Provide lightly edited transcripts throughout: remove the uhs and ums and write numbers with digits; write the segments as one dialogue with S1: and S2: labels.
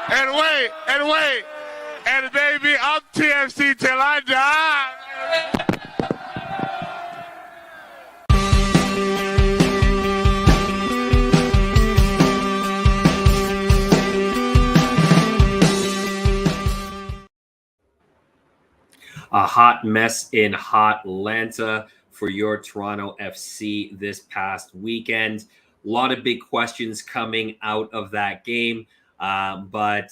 S1: And baby, I'm TFC till I die.
S2: A hot mess in hot Atlanta for your Toronto FC this past weekend. A lot of big questions coming out of that game, but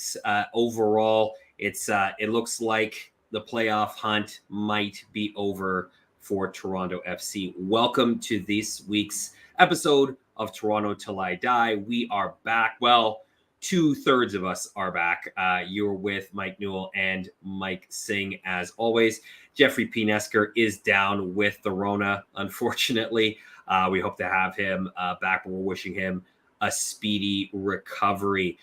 S2: overall, it looks like the playoff hunt might be over for Toronto FC. Welcome to this week's episode of Toronto Till I Die. We are back. Well, 2/3 of us are back. You're with Mike Newell and Mike Singh as always. Jeffrey P. Nesker is down with the Rona, unfortunately. We hope to have him back, but we're wishing him a speedy recovery.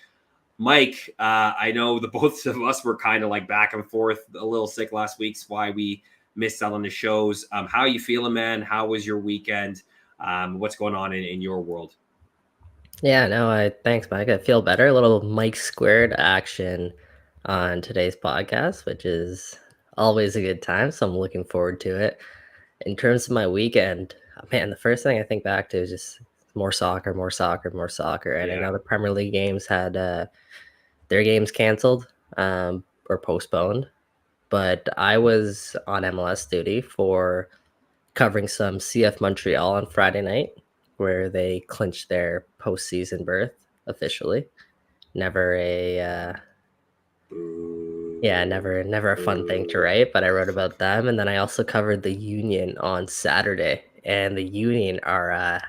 S2: Mike, I know the both of us were kind of like back and forth, a little sick last week. That's why we missed out on the shows. How are you feeling, man? How was your weekend? What's going on in your world?
S3: Yeah, no, thanks, Mike. I feel better. A little Mike squared action on today's podcast, which is always a good time. So I'm looking forward to it. In terms of my weekend, man, the first thing I think back to is just more soccer. And
S2: Yeah.
S3: I know the Premier League games had their games canceled or postponed, but I was on MLS duty for covering some CF Montreal on Friday night, where they clinched their postseason berth officially. Never a never a fun thing to write, but I wrote about them. And then I also covered the Union on Saturday, and the Union are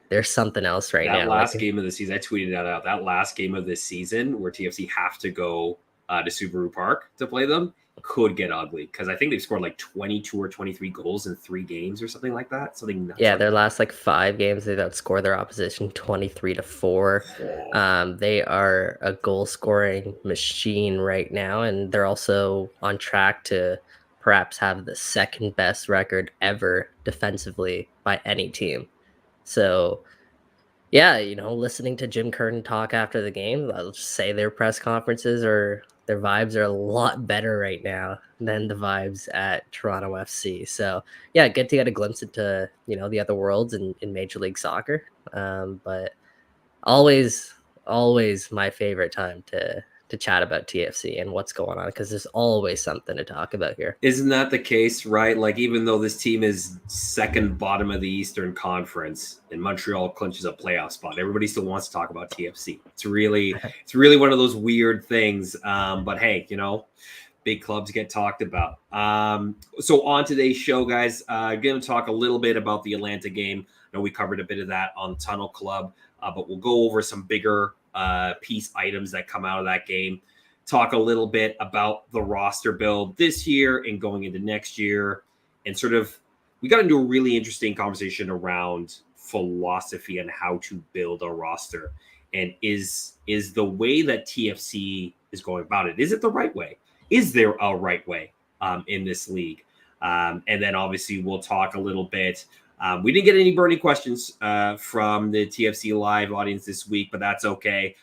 S3: there's something else right now.
S2: That last game of the season, I tweeted that out. That last game of this season, where TFC have to go to Subaru Park to play them, could get ugly because I think they've scored like 22 or 23 goals in 3 games or something like that. Something nuts.
S3: Yeah, their last like 5 games, they've outscored their opposition 23-4. They are a goal scoring machine right now, and they're also on track to perhaps have the second best record ever defensively by any team. So yeah, listening to Jim Curtin talk after the game, I'll just say their press conferences or their vibes are a lot better right now than the vibes at Toronto FC. So yeah, get to get a glimpse into, the other worlds in Major League Soccer. But always my favorite time to chat about TFC and what's going on, because there's always something to talk about here.
S2: Isn't that the case, right? Like, even though this team is second bottom of the Eastern Conference and Montreal clinches a playoff spot, everybody still wants to talk about TFC. It's really one of those weird things. But hey, big clubs get talked about. So on today's show, guys, going to talk a little bit about the Atlanta game. I know we covered a bit of that on Tunnel Club, but we'll go over some bigger piece items that come out of that game. Talk a little bit about the roster build this year and going into next year. And sort of, we got into a really interesting conversation around philosophy and how to build a roster. And is the way that TFC is going about it, is it the right way? Is there a right way in this league? And then obviously we'll talk a little bit. We didn't get any burning questions from the TFC Live audience this week, but that's okay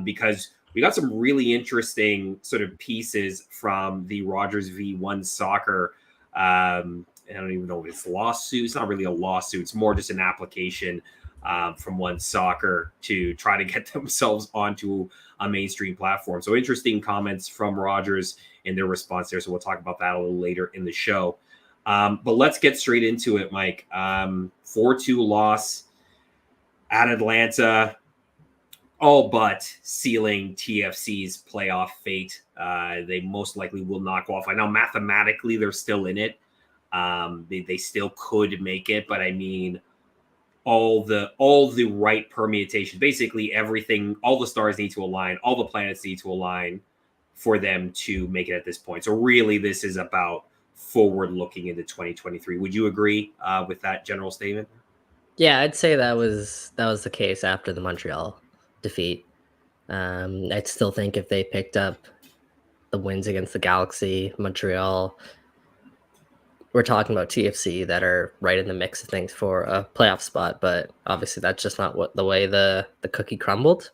S2: because we got some really interesting sort of pieces from the Rogers v1 Soccer. I don't even know if it's lawsuit. It's not really a lawsuit. It's more just an application from One Soccer to try to get themselves onto a mainstream platform. So interesting comments from Rogers and their response there. So we'll talk about that a little later in the show. But let's get straight into it, Mike. 4-2 loss at Atlanta, all but sealing TFC's playoff fate. They most likely will not qualify. Now, mathematically, they're still in it. They still could make it, but I mean, all the right permutations, basically everything, all the stars need to align, all the planets need to align for them to make it at this point. So really, this is about forward looking into 2023. Would you agree with that general statement?
S3: Yeah, I'd say that was the case after the Montreal defeat. I'd still think if they picked up the wins against the Galaxy, Montreal, we're talking about TFC that are right in the mix of things for a playoff spot. But obviously that's just not the way the cookie crumbled.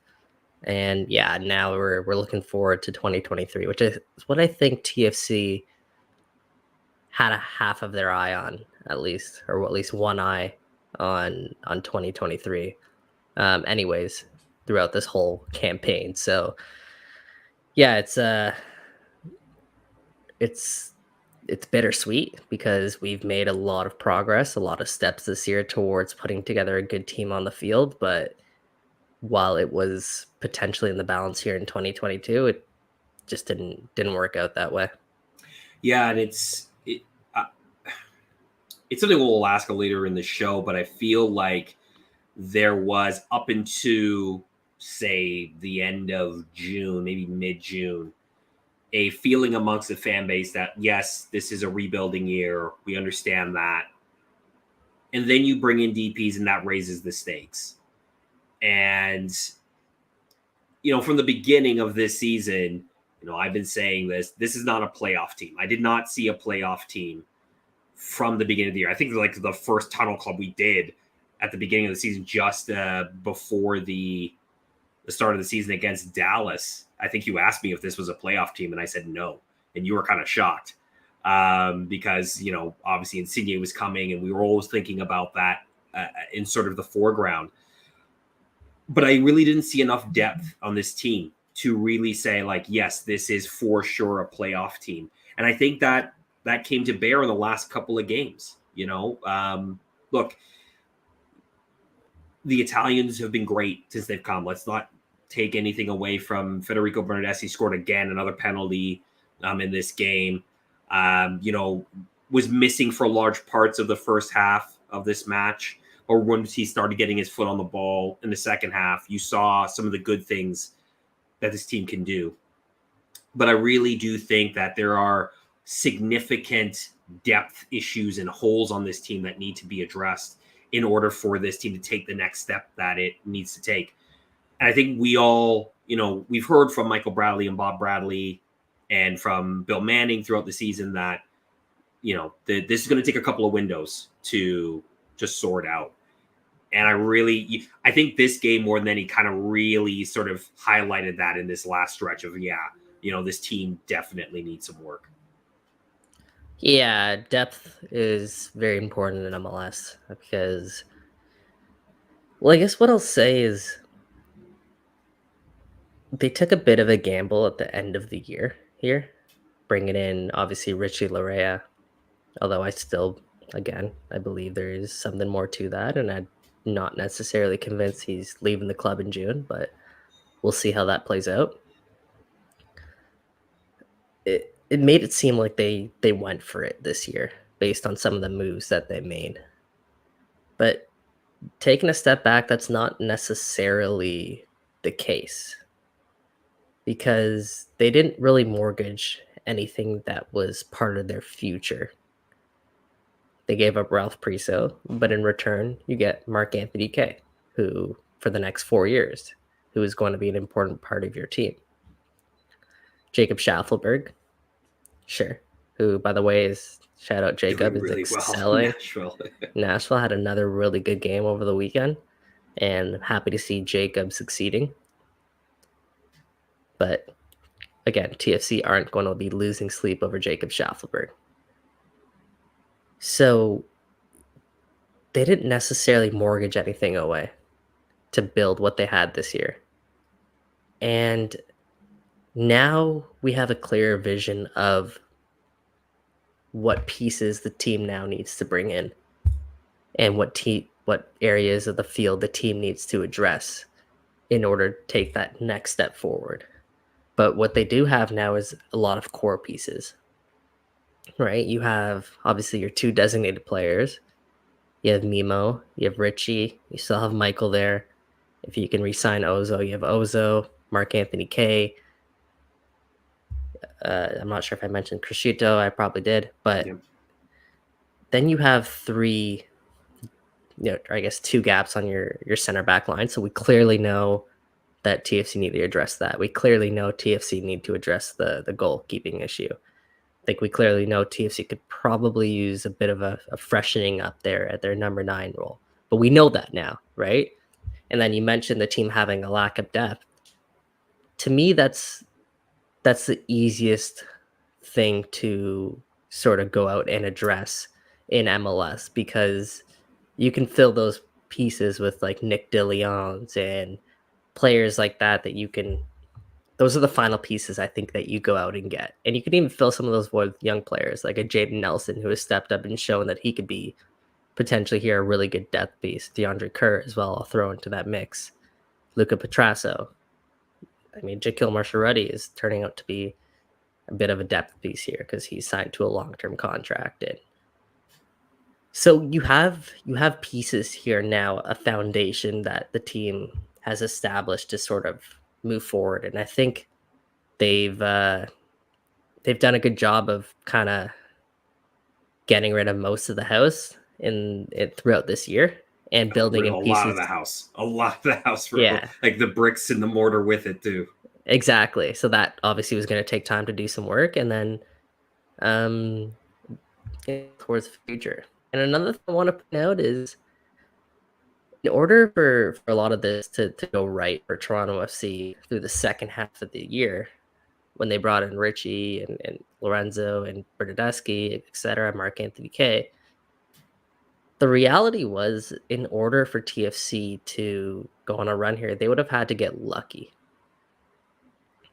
S3: And yeah, now we're looking forward to 2023, which is what I think TFC had a half of their eye on, at least, or at least one eye on 2023. Anyways, throughout this whole campaign. So yeah, it's bittersweet because we've made a lot of progress, a lot of steps this year towards putting together a good team on the field. But while it was potentially in the balance here in 2022, it just didn't work out that way.
S2: Yeah, and it's something we'll ask later in the show, but I feel like there was, up into say the end of June, maybe mid-June, a feeling amongst the fan base that yes, this is a rebuilding year. We understand that. And then you bring in DPs and that raises the stakes. And, from the beginning of this season, I've been saying this is not a playoff team. I did not see a playoff team from the beginning of the year. I think like the first Tunnel Club we did at the beginning of the season, just before the start of the season against Dallas, I think you asked me if this was a playoff team, and I said no. And you were kind of shocked because, obviously Insigne was coming, and we were always thinking about that in sort of the foreground. But I really didn't see enough depth on this team to really say, like, yes, this is for sure a playoff team. And I think that came to bear in the last couple of games. Look, the Italians have been great since they've come. Let's not take anything away from Federico Bernardeschi. Scored again, another penalty in this game. Was missing for large parts of the first half of this match. Or once he started getting his foot on the ball in the second half, you saw some of the good things that this team can do. But I really do think that there are significant depth issues and holes on this team that need to be addressed in order for this team to take the next step that it needs to take. And I think we all, we've heard from Michael Bradley and Bob Bradley and from Bill Manning throughout the season that, this is going to take a couple of windows to just sort out. And I think this game more than any kind of really sort of highlighted that in this last stretch of, this team definitely needs some work.
S3: Yeah, depth is very important in MLS because, well, I guess what I'll say is they took a bit of a gamble at the end of the year here, bringing in, obviously, Richie Larea, although I believe there is something more to that, and I'm not necessarily convinced he's leaving the club in June, but we'll see how that plays out. It made it seem like they went for it this year based on some of the moves that they made. But taking a step back, that's not necessarily the case because they didn't really mortgage anything that was part of their future. They gave up Ralph Priso, but in return, you get Marc-Anthony Kaye, who, for the next 4 years, who is going to be an important part of your team. Jacob Schaffelberg, sure, who, by the way, is, shout out Jacob, is really excelling. Well. Nashville had another really good game over the weekend, and I'm happy to see Jacob succeeding. But, again, TFC aren't going to be losing sleep over Jacob Schaffelberg. So they didn't necessarily mortgage anything away to build what they had this year. And now we have a clearer vision of what pieces the team now needs to bring in and what areas of the field the team needs to address in order to take that next step forward. But what they do have now is a lot of core pieces. Right, you have obviously your two designated players. You have Mimo, you have Richie, you still have Michael there. If you can re-sign Ozo, you have Ozo, Marc-Anthony Kaye. I'm not sure if I mentioned Crescito. I probably did, but then you have three, I guess 2 gaps on your center back line. So we clearly know that TFC need to address that. We clearly know TFC need to address the goalkeeping issue. I think we clearly know TFC could probably use a bit of a freshening up there at their number 9 role. But we know that now, right? And then you mentioned the team having a lack of depth. to me, that's the easiest thing to sort of go out and address in MLS, because you can fill those pieces with like Nick DeLeons and players like that you can. Those are the final pieces I think that you go out and get, and you can even fill some of those with young players like a Jaden Nelson, who has stepped up and shown that he could be potentially here a really good depth piece. DeAndre Kerr as well, I'll throw into that mix. Luca Petrasso. I mean, Jaquil Marshall-Ruddy is turning out to be a bit of a depth piece here because he's signed to a long-term contract. And so you have pieces here now, a foundation that the team has established to sort of move forward. And I think they've done a good job of kind of getting rid of most of the house in it throughout this year and building in pieces.
S2: A lot of the house, yeah, like the bricks and the mortar with it too.
S3: Exactly. So that obviously was going to take time to do some work, and then towards the future. And another thing I want to point out is, in order for a lot of this to go right for Toronto FC through the second half of the year, when they brought in Richie and Lorenzo and Bernadeschi, etc., Mark Anthony K, the reality was, in order for TFC to go on a run here, they would have had to get lucky.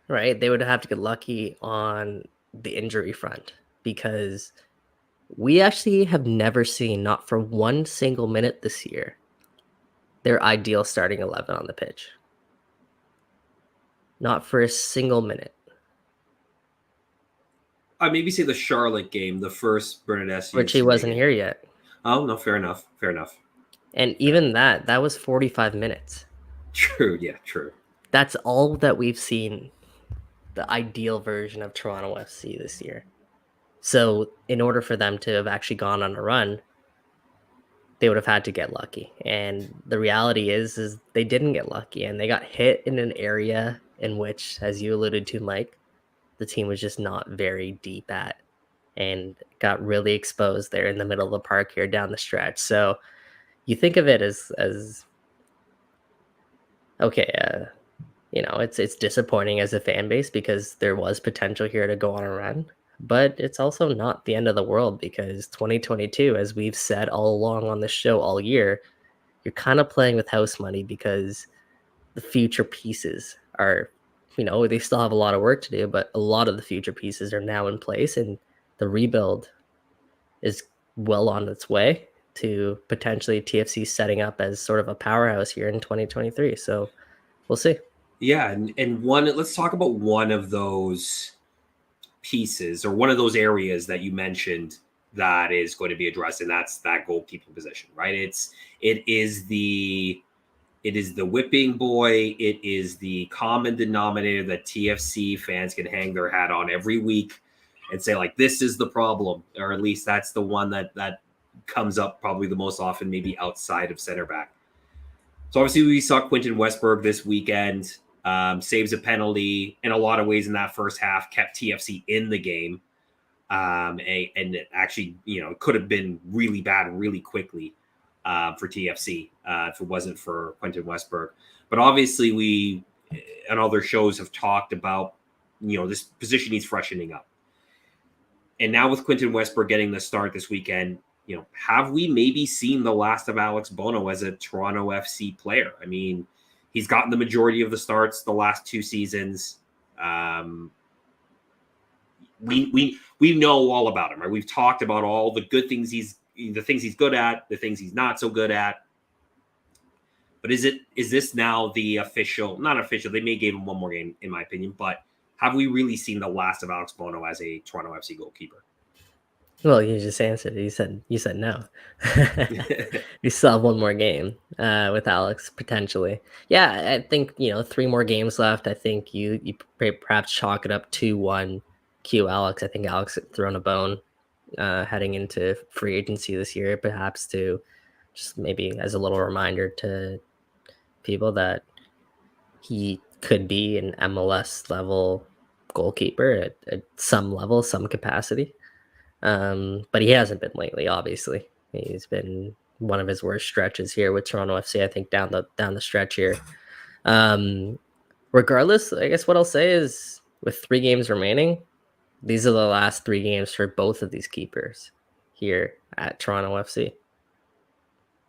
S3: Right? They would have to get lucky on the injury front, because we actually have never seen, not for one single minute this year, their ideal starting 11 on the pitch. Not for a single minute.
S2: I maybe say the Charlotte game, the first Bernadeschi.
S3: Richie wasn't here yet.
S2: Oh, no, fair enough.
S3: And even that was 45 minutes.
S2: True, yeah, true.
S3: That's all that we've seen, the ideal version of Toronto FC this year. So in order for them to have actually gone on a run, they would have had to get lucky. And the reality is they didn't get lucky, and they got hit in an area in which, as you alluded to, Mike, the team was just not very deep at, and got really exposed there in the middle of the park here down the stretch. So you think of it as okay, it's disappointing as a fan base, because there was potential here to go on a run, but it's also not the end of the world, because 2022, as we've said all along on the show all year, you're kind of playing with house money, because the future pieces are, they still have a lot of work to do, but a lot of the future pieces are now in place, and the rebuild is well on its way to potentially TFC setting up as sort of a powerhouse here in 2023. So we'll see.
S2: Yeah, and let's talk about one of those pieces, or one of those areas that you mentioned that is going to be addressed, and that's that goalkeeping position, right? It is the whipping boy. It is the common denominator that TFC fans can hang their hat on every week and say, like, this is the problem, or at least that's the one that comes up probably the most often, maybe outside of center back. So obviously we saw Quentin Westberg this weekend, saves a penalty in a lot of ways in that first half, kept TFC in the game. And it actually, could have been really bad really quickly for TFC if it wasn't for Quentin Westberg. But obviously we, on other shows, have talked about, this position needs freshening up. And now with Quentin Westberg getting the start this weekend, have we maybe seen the last of Alex Bono as a Toronto FC player? I mean, he's gotten the majority of the starts the last two seasons. We know all about him, right? We've talked about all the good things the things he's good at, the things he's not so good at. But is this now the official? Not official. They may give him one more game, in my opinion. But have we really seen the last of Alex Bono as a Toronto FC goalkeeper?
S3: Well, you just answered it. You said no. You still have one more game with Alex, potentially. Yeah, I think, 3 more games left. I think you perhaps chalk it up 2-1 Q Alex. I think Alex had thrown a bone heading into free agency this year, perhaps to just maybe as a little reminder to people that he could be an MLS level goalkeeper at some level, some capacity. But he hasn't been lately, obviously. He's been one of his worst stretches here with Toronto FC, I think, down the stretch here. Regardless, I guess what I'll say is with 3 games remaining, these are the last 3 games for both of these keepers here at Toronto FC.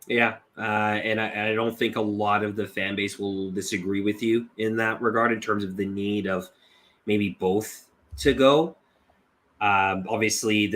S2: Yeah, and I don't think a lot of the fan base will disagree with you in that regard in terms of the need of maybe both to go. Obviously,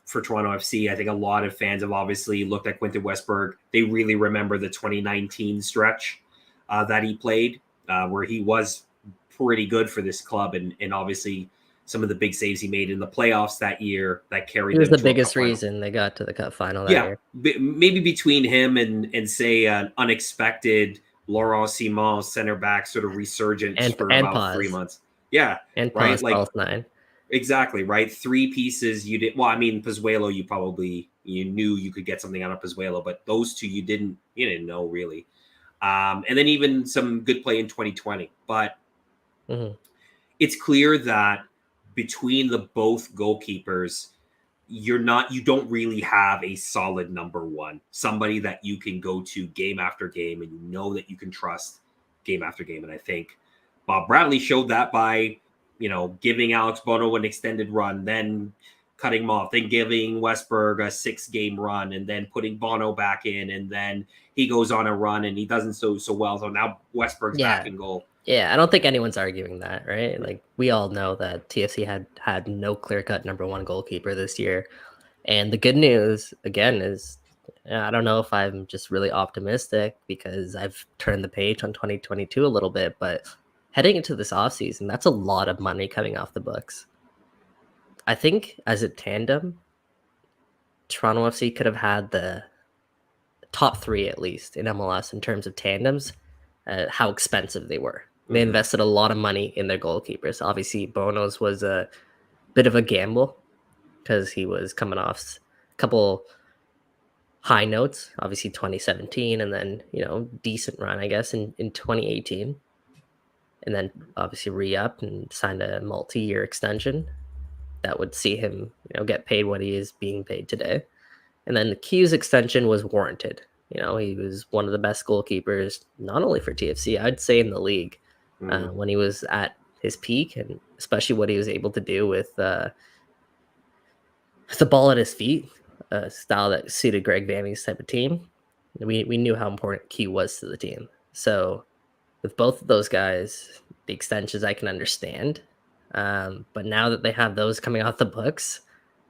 S2: for Toronto FC, I think a lot of fans have obviously looked at Quentin Westberg. They really remember the 2019 stretch that he played, where he was pretty good for this club, and obviously some of the big saves he made in the playoffs that year that carried
S3: He was
S2: them
S3: the
S2: to a
S3: biggest
S2: cup final.
S3: reason they got to the cup final that
S2: Yeah,
S3: year.
S2: maybe between him and say an unexpected Laurent Simon center back sort of resurgence
S3: And
S2: for
S3: and
S2: about 3
S3: pause.
S2: months. Yeah,
S3: And
S2: right.
S3: pause
S2: Like
S3: false 9.
S2: exactly right. 3 pieces you did. Well, I mean, Pozuelo, you knew you could get something out of Pozuelo, but those two you didn't know really. And then even some good play in 2020, but
S3: Mhm.
S2: it's clear that between the both goalkeepers, you don't really have a solid number one, somebody that you can go to game after game and you know that you can trust game after game. And I think Bob Bradley showed that by, giving Alex Bono an extended run, then cutting him off, then giving Westberg a 6-game run, and then putting Bono back in, and then he goes on a run and he doesn't so well. So now Westberg's back
S3: Yeah.
S2: in goal.
S3: Yeah, I don't think anyone's arguing that, right? Like we all know that TFC had no clear-cut number 1 goalkeeper this year. And the good news again is I don't know if I'm just really optimistic because I've turned the page on 2022 a little bit, but heading into this offseason, that's a lot of money coming off the books. I think as a tandem, Toronto FC could have had the top 3 at least in MLS in terms of tandems, how expensive they were. They invested a lot of money in their goalkeepers. Obviously, Bono's was a bit of a gamble because he was coming off a couple high notes, obviously 2017, and then, decent run, I guess, in 2018. And then obviously re-up and signed a multi-year extension that would see him, get paid what he is being paid today. And then the Q's extension was warranted. He was one of the best goalkeepers, not only for TFC, I'd say in the league, when he was at his peak, and especially what he was able to do with the ball at his feet, a style that suited Greg Vanney's type of team. We knew how important Q was to the team. So with both of those guys, the extensions I can understand. But now that they have those coming off the books,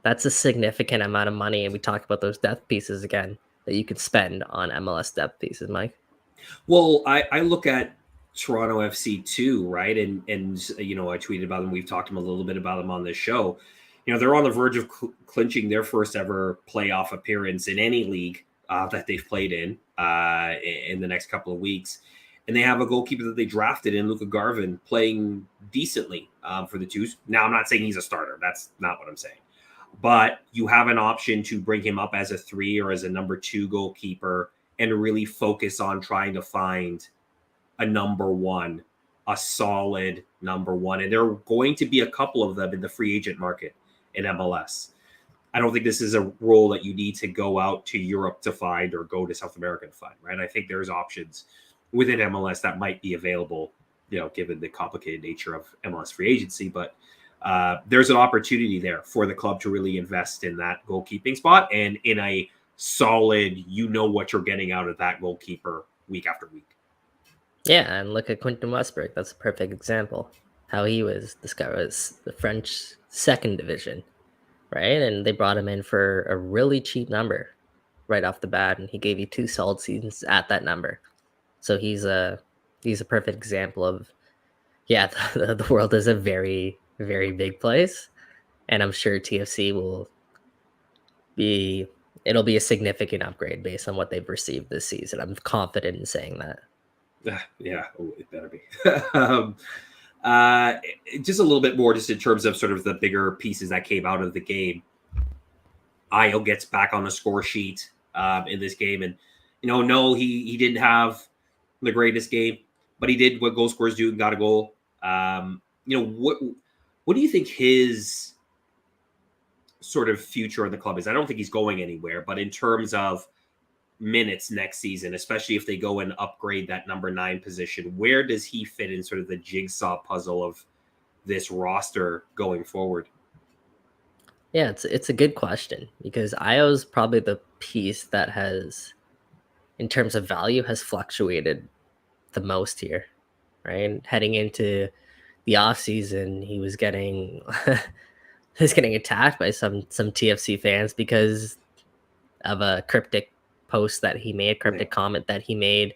S3: that's a significant amount of money. And we talk about those depth pieces again that you could spend on MLS depth pieces, Mike.
S2: Well, I look at Toronto FC too, right? And I tweeted about them. We've talked a little bit about them on this show. They're on the verge of clinching their first ever playoff appearance in any league that they've played in the next couple of weeks. And they have a goalkeeper that they drafted in, Luka Garvin, playing decently for the Twos. Now, I'm not saying he's a starter. That's not what I'm saying. But you have an option to bring him up as a 3 or as a number 2 goalkeeper and really focus on trying to find a number 1, a solid number 1. And there are going to be a couple of them in the free agent market in MLS. I don't think this is a role that you need to go out to Europe to find or go to South America to find, right? I think there's options within MLS that might be available, given the complicated nature of MLS free agency. But there's an opportunity there for the club to really invest in that goalkeeping spot and in a solid, what you're getting out of that goalkeeper week after week.
S3: Yeah, and look at Quentin Westberg. That's a perfect example. How he was discovered as the French 2nd division, right? And they brought him in for a really cheap number right off the bat, and he gave you 2 solid seasons at that number. So he's a perfect example of, the world is a very, very big place, and I'm sure TFC it'll be a significant upgrade based on what they've received this season. I'm confident in saying that.
S2: Yeah, it better be. Just a little bit more, just in terms of sort of the bigger pieces that came out of the game. Ayo gets back on the score sheet in this game, and no, he didn't have the greatest game, but he did what goal scorers do and got a goal. What do you think his sort of future in the club is? I don't think he's going anywhere, but in terms of minutes next season, especially if they go and upgrade that number 9 position? Where does he fit in sort of the jigsaw puzzle of this roster going forward?
S3: Yeah, it's a good question because Io's probably the piece that has, in terms of value, has fluctuated the most here, right? Heading into the offseason, he was getting attacked by some TFC fans because of a cryptic comment that he made,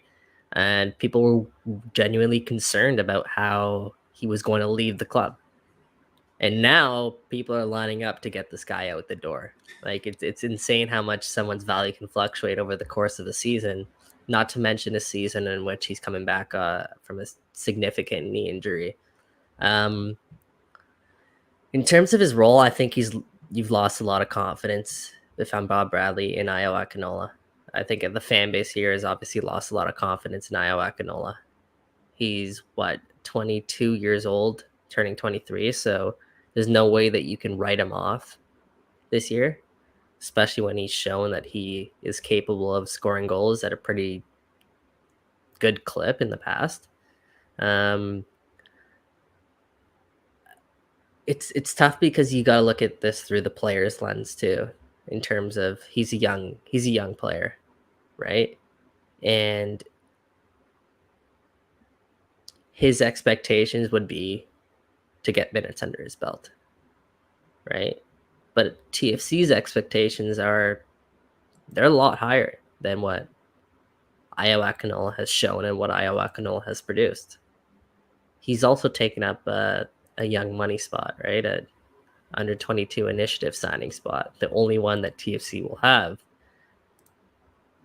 S3: and people were genuinely concerned about how he was going to leave the club. And now people are lining up to get this guy out the door. Like it's insane how much someone's value can fluctuate over the course of the season. Not to mention a season in which he's coming back from a significant knee injury. In terms of his role, I think you've lost a lot of confidence if I'm Bob Bradley in Ayo Akinola. I think the fan base here has obviously lost a lot of confidence in Ayo Akinola. He's 22 years old, turning 23, so there's no way that you can write him off this year, especially when he's shown that he is capable of scoring goals at a pretty good clip in the past. It's tough because you got to look at this through the player's lens too, in terms of he's a young player, right? And his expectations would be to get minutes under his belt, right? But TFC's expectations they're a lot higher than what Ayo Akinola has shown and what Ayo Akinola has produced. He's also taken up a young money spot, right? A under 22 initiative signing spot, the only one that TFC will have.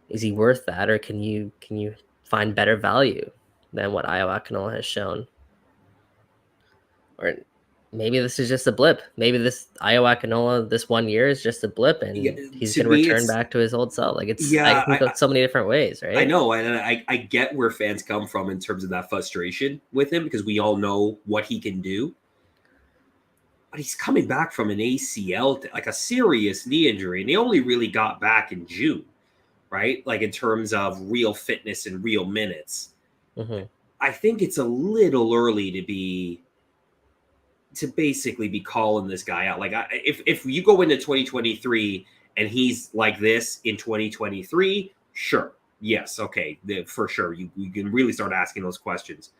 S3: Is he worth that, or can you find better value than what Ayo Akinola has shown? Or maybe this is just a blip. Maybe this Ayo Akinola this 1 year is just a blip, and he's going to return back to his old self. Like I can go so many different ways, right?
S2: I know, and I get where fans come from in terms of that frustration with him because we all know what he can do. But he's coming back from an ACL, like a serious knee injury, and he only really got back in June, right? Like in terms of real fitness and real minutes.
S3: Mm-hmm.
S2: I think it's a little early to basically be calling this guy out. Like if you go into 2023 and he's like this in 2023, sure. Yes. Okay. For sure. You can really start asking those questions.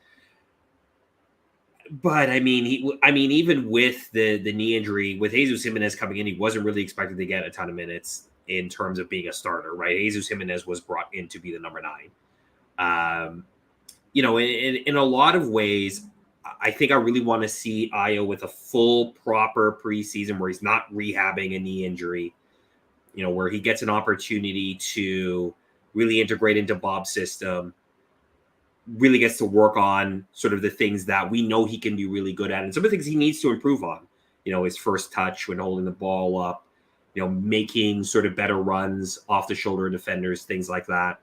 S2: But I mean, even with the knee injury, with Jesus Jimenez coming in, he wasn't really expected to get a ton of minutes in terms of being a starter, right? Jesus Jimenez was brought in to be the number 9. In a lot of ways, I think I really want to see Ayo with a full, proper preseason where he's not rehabbing a knee injury, where he gets an opportunity to really integrate into Bob's system, really gets to work on sort of the things that we know he can be really good at. And some of the things he needs to improve on, his first touch when holding the ball up, making sort of better runs off the shoulder defenders, things like that.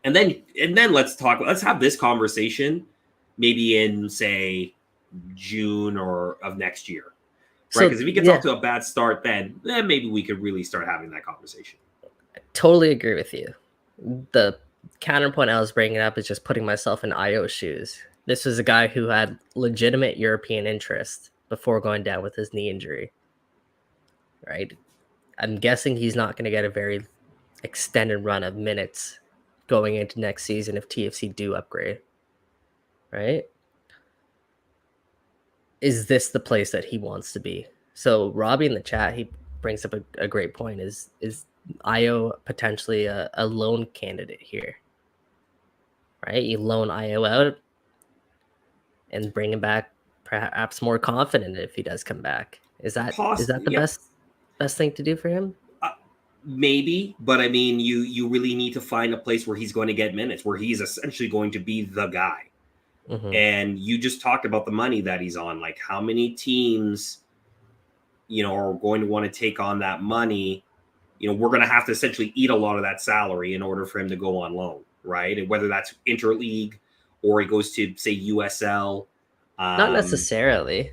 S2: And then let's have this conversation maybe in, say, June or of next year, right? Because if he gets off to a bad start, then maybe we could really start having that conversation.
S3: I totally agree with you. The counterpoint I was bringing up is just putting myself in Ayo's shoes. This was a guy who had legitimate European interest before going down with his knee injury, right? I'm guessing he's not going to get a very extended run of minutes going into next season if TFC do upgrade, right? Is this the place that he wants to be? So Robbie in the chat, he brings up a great point. Is Ayo potentially a loan candidate here, right? You loan Ayo out and bring him back perhaps more confident if he does come back. Is that the best thing to do for him?
S2: Maybe, but I mean, you really need to find a place where he's going to get minutes, where he's essentially going to be the guy. Mm-hmm. And you just talked about the money that he's on. Like, how many teams, are going to want to take on that money? We're going to have to essentially eat a lot of that salary in order for him to go on loan, right? And whether that's interleague or he goes to, say, USL.
S3: Not necessarily.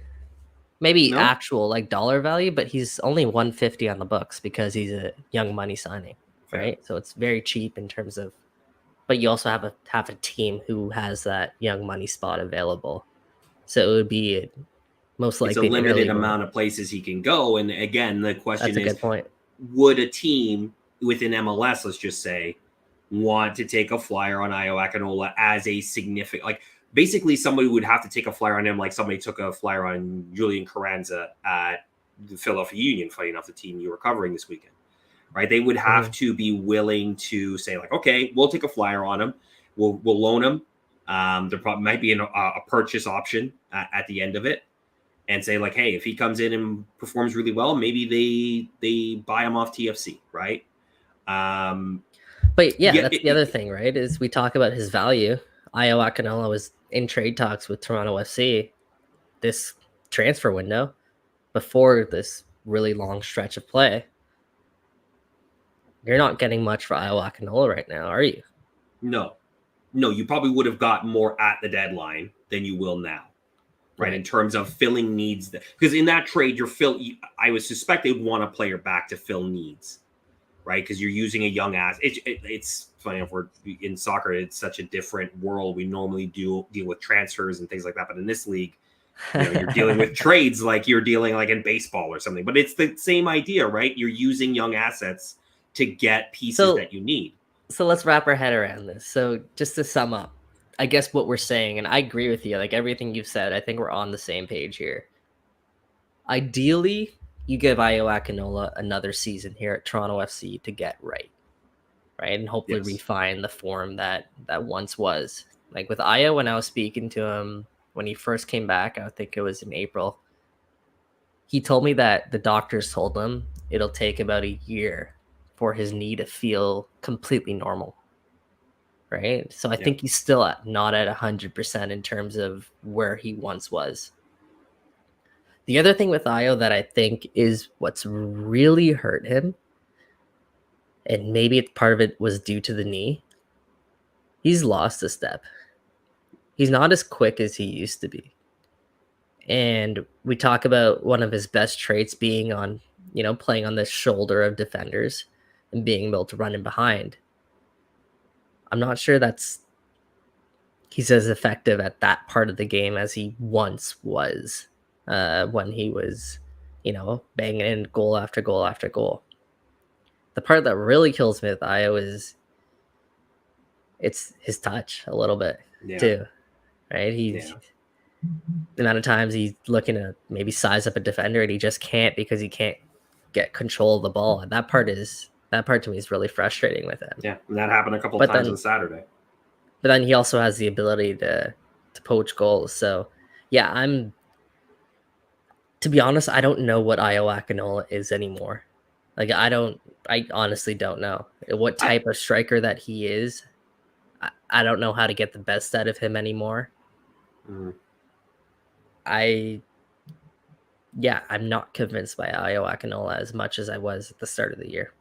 S3: Maybe actual like dollar value, but he's only 150 on the books because he's a young money signing. right? So it's very cheap in terms of, but you also have a team who has that young money spot available. So it would be most likely
S2: it's a limited amount of places he can go. And again, the question
S3: That's a
S2: is,
S3: good point.
S2: would a team within MLS, let's just say, want to take a flyer on Ayo Akinola as a significant, like basically somebody would have to take a flyer on him, like somebody took a flyer on Julian Carranza at the Philadelphia Union, fighting off the team you were covering this weekend, right? They would have to be willing to say like, okay, we'll take a flyer on him. We'll loan him. There probably might be a purchase option at the end of it, and say like, hey, if he comes in and performs really well, maybe they buy him off TFC, right?
S3: But yeah, that's the other thing, right? Is we talk about his value. Ayo Akinola was in trade talks with Toronto FC this transfer window before this really long stretch of play. You're not getting much for Ayo Akinola right now, are you?
S2: No, you probably would have got more at the deadline than you will now, right? In terms of filling needs, because in that trade, I would suspect they would want a player back to fill needs, right? Because you're using a young ass. It's funny, if we're in soccer, it's such a different world. We normally deal with transfers and things like that, but in this league, you're dealing with trades like you're dealing like in baseball or something. But it's the same idea, right? You're using young assets to get pieces that you need.
S3: So let's wrap our head around this. So just to sum up, I guess what we're saying, and I agree with you, like everything you've said, I think we're on the same page here. Ideally, you give Ayo Akinola another season here at Toronto FC to get right? And hopefully refine the form that once was. Like with Ayo, when I was speaking to him when he first came back, I think it was in April, he told me that the doctors told him it'll take about a year for his knee to feel completely normal. Right? So I think he's still not at 100% in terms of where he once was. The other thing with Ayo that I think is what's really hurt him, and maybe part of it was due to the knee, he's lost a step. He's not as quick as he used to be. And we talk about one of his best traits being on, playing on the shoulder of defenders and being able to run in behind. I'm not sure he's as effective at that part of the game as he once was when he was, banging in goal after goal after goal. The part that really kills me with Ayo is it's his touch a little bit too, right? The amount of times he's looking to maybe size up a defender and he just can't because he can't get control of the ball. And that part to me is really frustrating with him.
S2: Yeah, and that happened a couple of times on Saturday.
S3: But then he also has the ability to poach goals. So yeah, to be honest, I don't know what Ayo Akinola is anymore. Like I honestly don't know what type of striker that he is. I don't know how to get the best out of him anymore.
S2: Mm-hmm.
S3: I'm not convinced by Ayo Akinola as much as I was at the start of the year.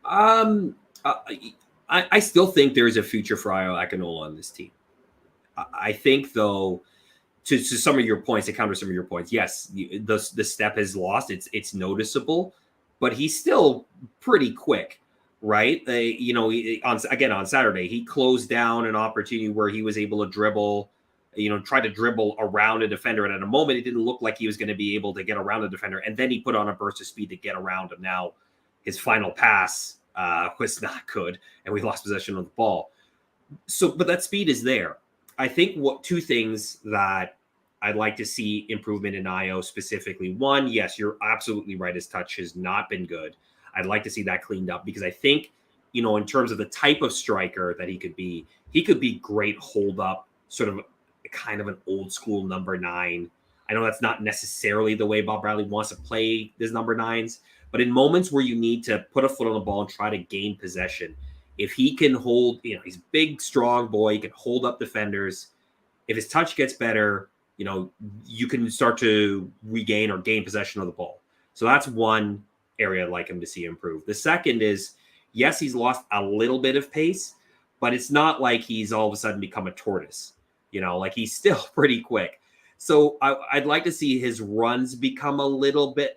S2: I still think there is a future for Ayo Akinola on this team. I think, though, to some of your points, to counter some of your points, yes, the step is lost. It's noticeable, but he's still pretty quick, right? On Saturday, he closed down an opportunity where he was able to dribble, try to dribble around a defender. And at a moment, it didn't look like he was going to be able to get around a defender. And then he put on a burst of speed to get around him. Now, his final pass was not good, and we lost possession of the ball. But that speed is there. I think two things that I'd like to see improvement in Ayo specifically. One, yes, you're absolutely right. His touch has not been good. I'd like to see that cleaned up because I think, in terms of the type of striker that he could be great hold up, sort of kind of an old school number 9. I know that's not necessarily the way Bob Bradley wants to play his number 9s, but in moments where you need to put a foot on the ball and try to gain possession, if he can hold, he's a big, strong boy, he can hold up defenders. If his touch gets better, you can start to regain or gain possession of the ball. So that's one area I'd like him to see improve. The second is, yes, he's lost a little bit of pace, but it's not like he's all of a sudden become a tortoise. Like he's still pretty quick. So I'd like to see his runs become a little bit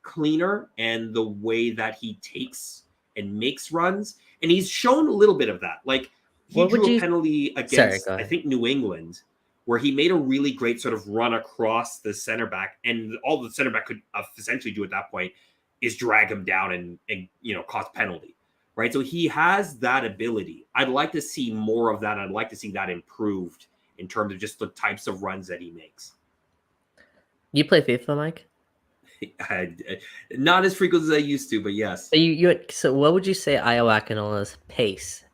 S2: cleaner, and the way that he takes and makes runs. And he's shown a little bit of that. Like he
S3: What would
S2: drew a
S3: you-
S2: penalty
S3: Sorry,
S2: against,
S3: go
S2: I
S3: ahead.
S2: think, New England, where he made a really great sort of run across the center back. And all the center back could essentially do at that point is drag him down and cost penalty. Right. So he has that ability. I'd like to see more of that. I'd like to see that improved in terms of just the types of runs that he makes.
S3: You play FIFA, Mike?
S2: Not as frequent as I used to, but yes.
S3: So what would you say Io Akinola's pace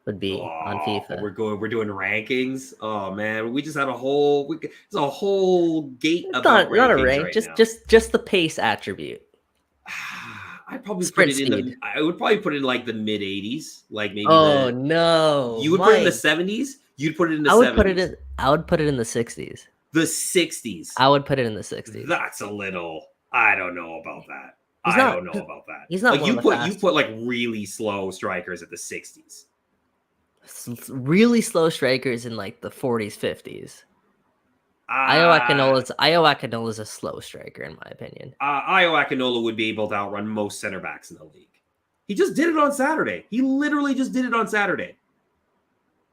S3: would be on FIFA?
S2: We're doing rankings. Oh man, we just had a whole gate
S3: It's
S2: about
S3: not a
S2: rankings
S3: rank,
S2: right now.
S3: just the pace attribute.
S2: I'd probably
S3: Sprint
S2: put it in
S3: speed.
S2: I would probably put it in like the mid 80s, like maybe.
S3: Oh no!
S2: You would put it in the 70s. You'd put it in the 70s.
S3: I would put it in the 60s.
S2: The 60s.
S3: I would put it in the 60s.
S2: That's a little. I don't know about that.
S3: He's
S2: don't know about that.
S3: He's not
S2: like
S3: one
S2: you
S3: of the
S2: put
S3: fast.
S2: like really slow strikers at the 60s.
S3: Really slow strikers in like the 40s, 50s. Io Akinola's a slow striker, in my opinion.
S2: Io Akinola would be able to outrun most center backs in the league. He just did it on Saturday. He literally just did it on Saturday.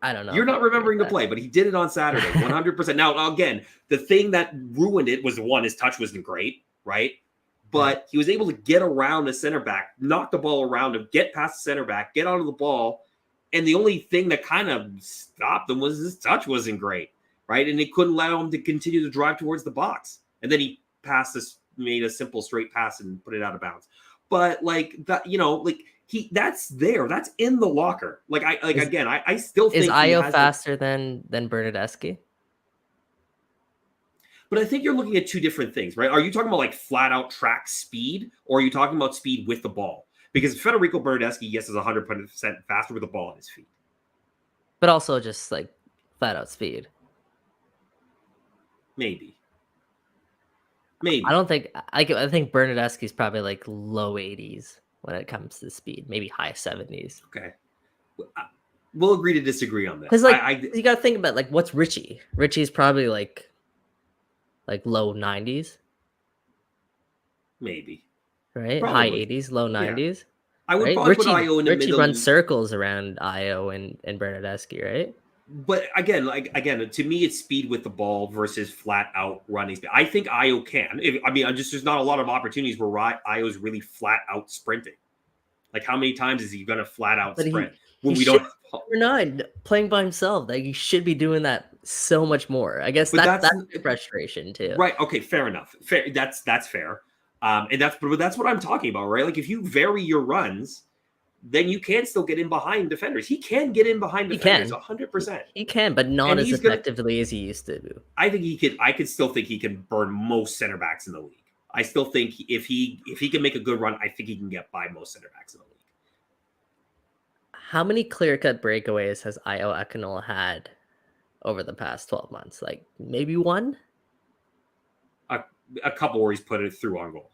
S3: I don't know.
S2: You're not remembering the play, but he did it on Saturday, 100%. Now, again, the thing that ruined it was, one, his touch wasn't great, right? But he was able to get around the center back, knock the ball around him, get past the center back, get onto the ball. And the only thing that kind of stopped him was his touch wasn't great, right? And it couldn't allow him to continue to drive towards the box. And then he made a simple straight pass and put it out of bounds. But like that, that's there. That's in the locker. I still think
S3: is Io faster than Bernardeschi?
S2: But I think you're looking at two different things, right? Are you talking about like flat out track speed, or are you talking about speed with the ball? Because Federico Bernardeschi, yes, is 100% faster with the ball on his feet.
S3: But also just like flat out speed.
S2: Maybe.
S3: I don't think I think Bernardeschi's probably like low 80s when it comes to speed, maybe high 70s.
S2: Okay. We'll agree to disagree on that.
S3: Because you got to think about like what's Richie? Richie's probably like low 90s.
S2: Maybe.
S3: Right?
S2: Probably.
S3: High 80s, low 90s.
S2: Yeah. I would probably put Io in the
S3: Richie
S2: middle.
S3: runs circles around Io and Bernardeschi, right?
S2: But again, to me, it's speed with the ball versus flat out running speed. I think Io can. There's not a lot of opportunities where Io's really flat out sprinting. Like, how many times is he going to flat out sprint when we don't?
S3: Number 9 playing by himself. Like, he should be doing that so much more. I guess that's frustration too.
S2: Right. Okay. Fair enough. Fair. That's fair. And that's what I'm talking about, right? Like, if you vary your runs, then you can still get in behind defenders. He can get in behind defenders 100%.
S3: He can, but not as effectively as he used to do.
S2: I think he could. I could still think he can burn most center backs in the league. I still think if he can make a good run, I think he can get by most center backs in the league.
S3: How many clear-cut breakaways has Io Akinola had over the past 12 months? Like maybe one?
S2: A couple where he's put it through on goal.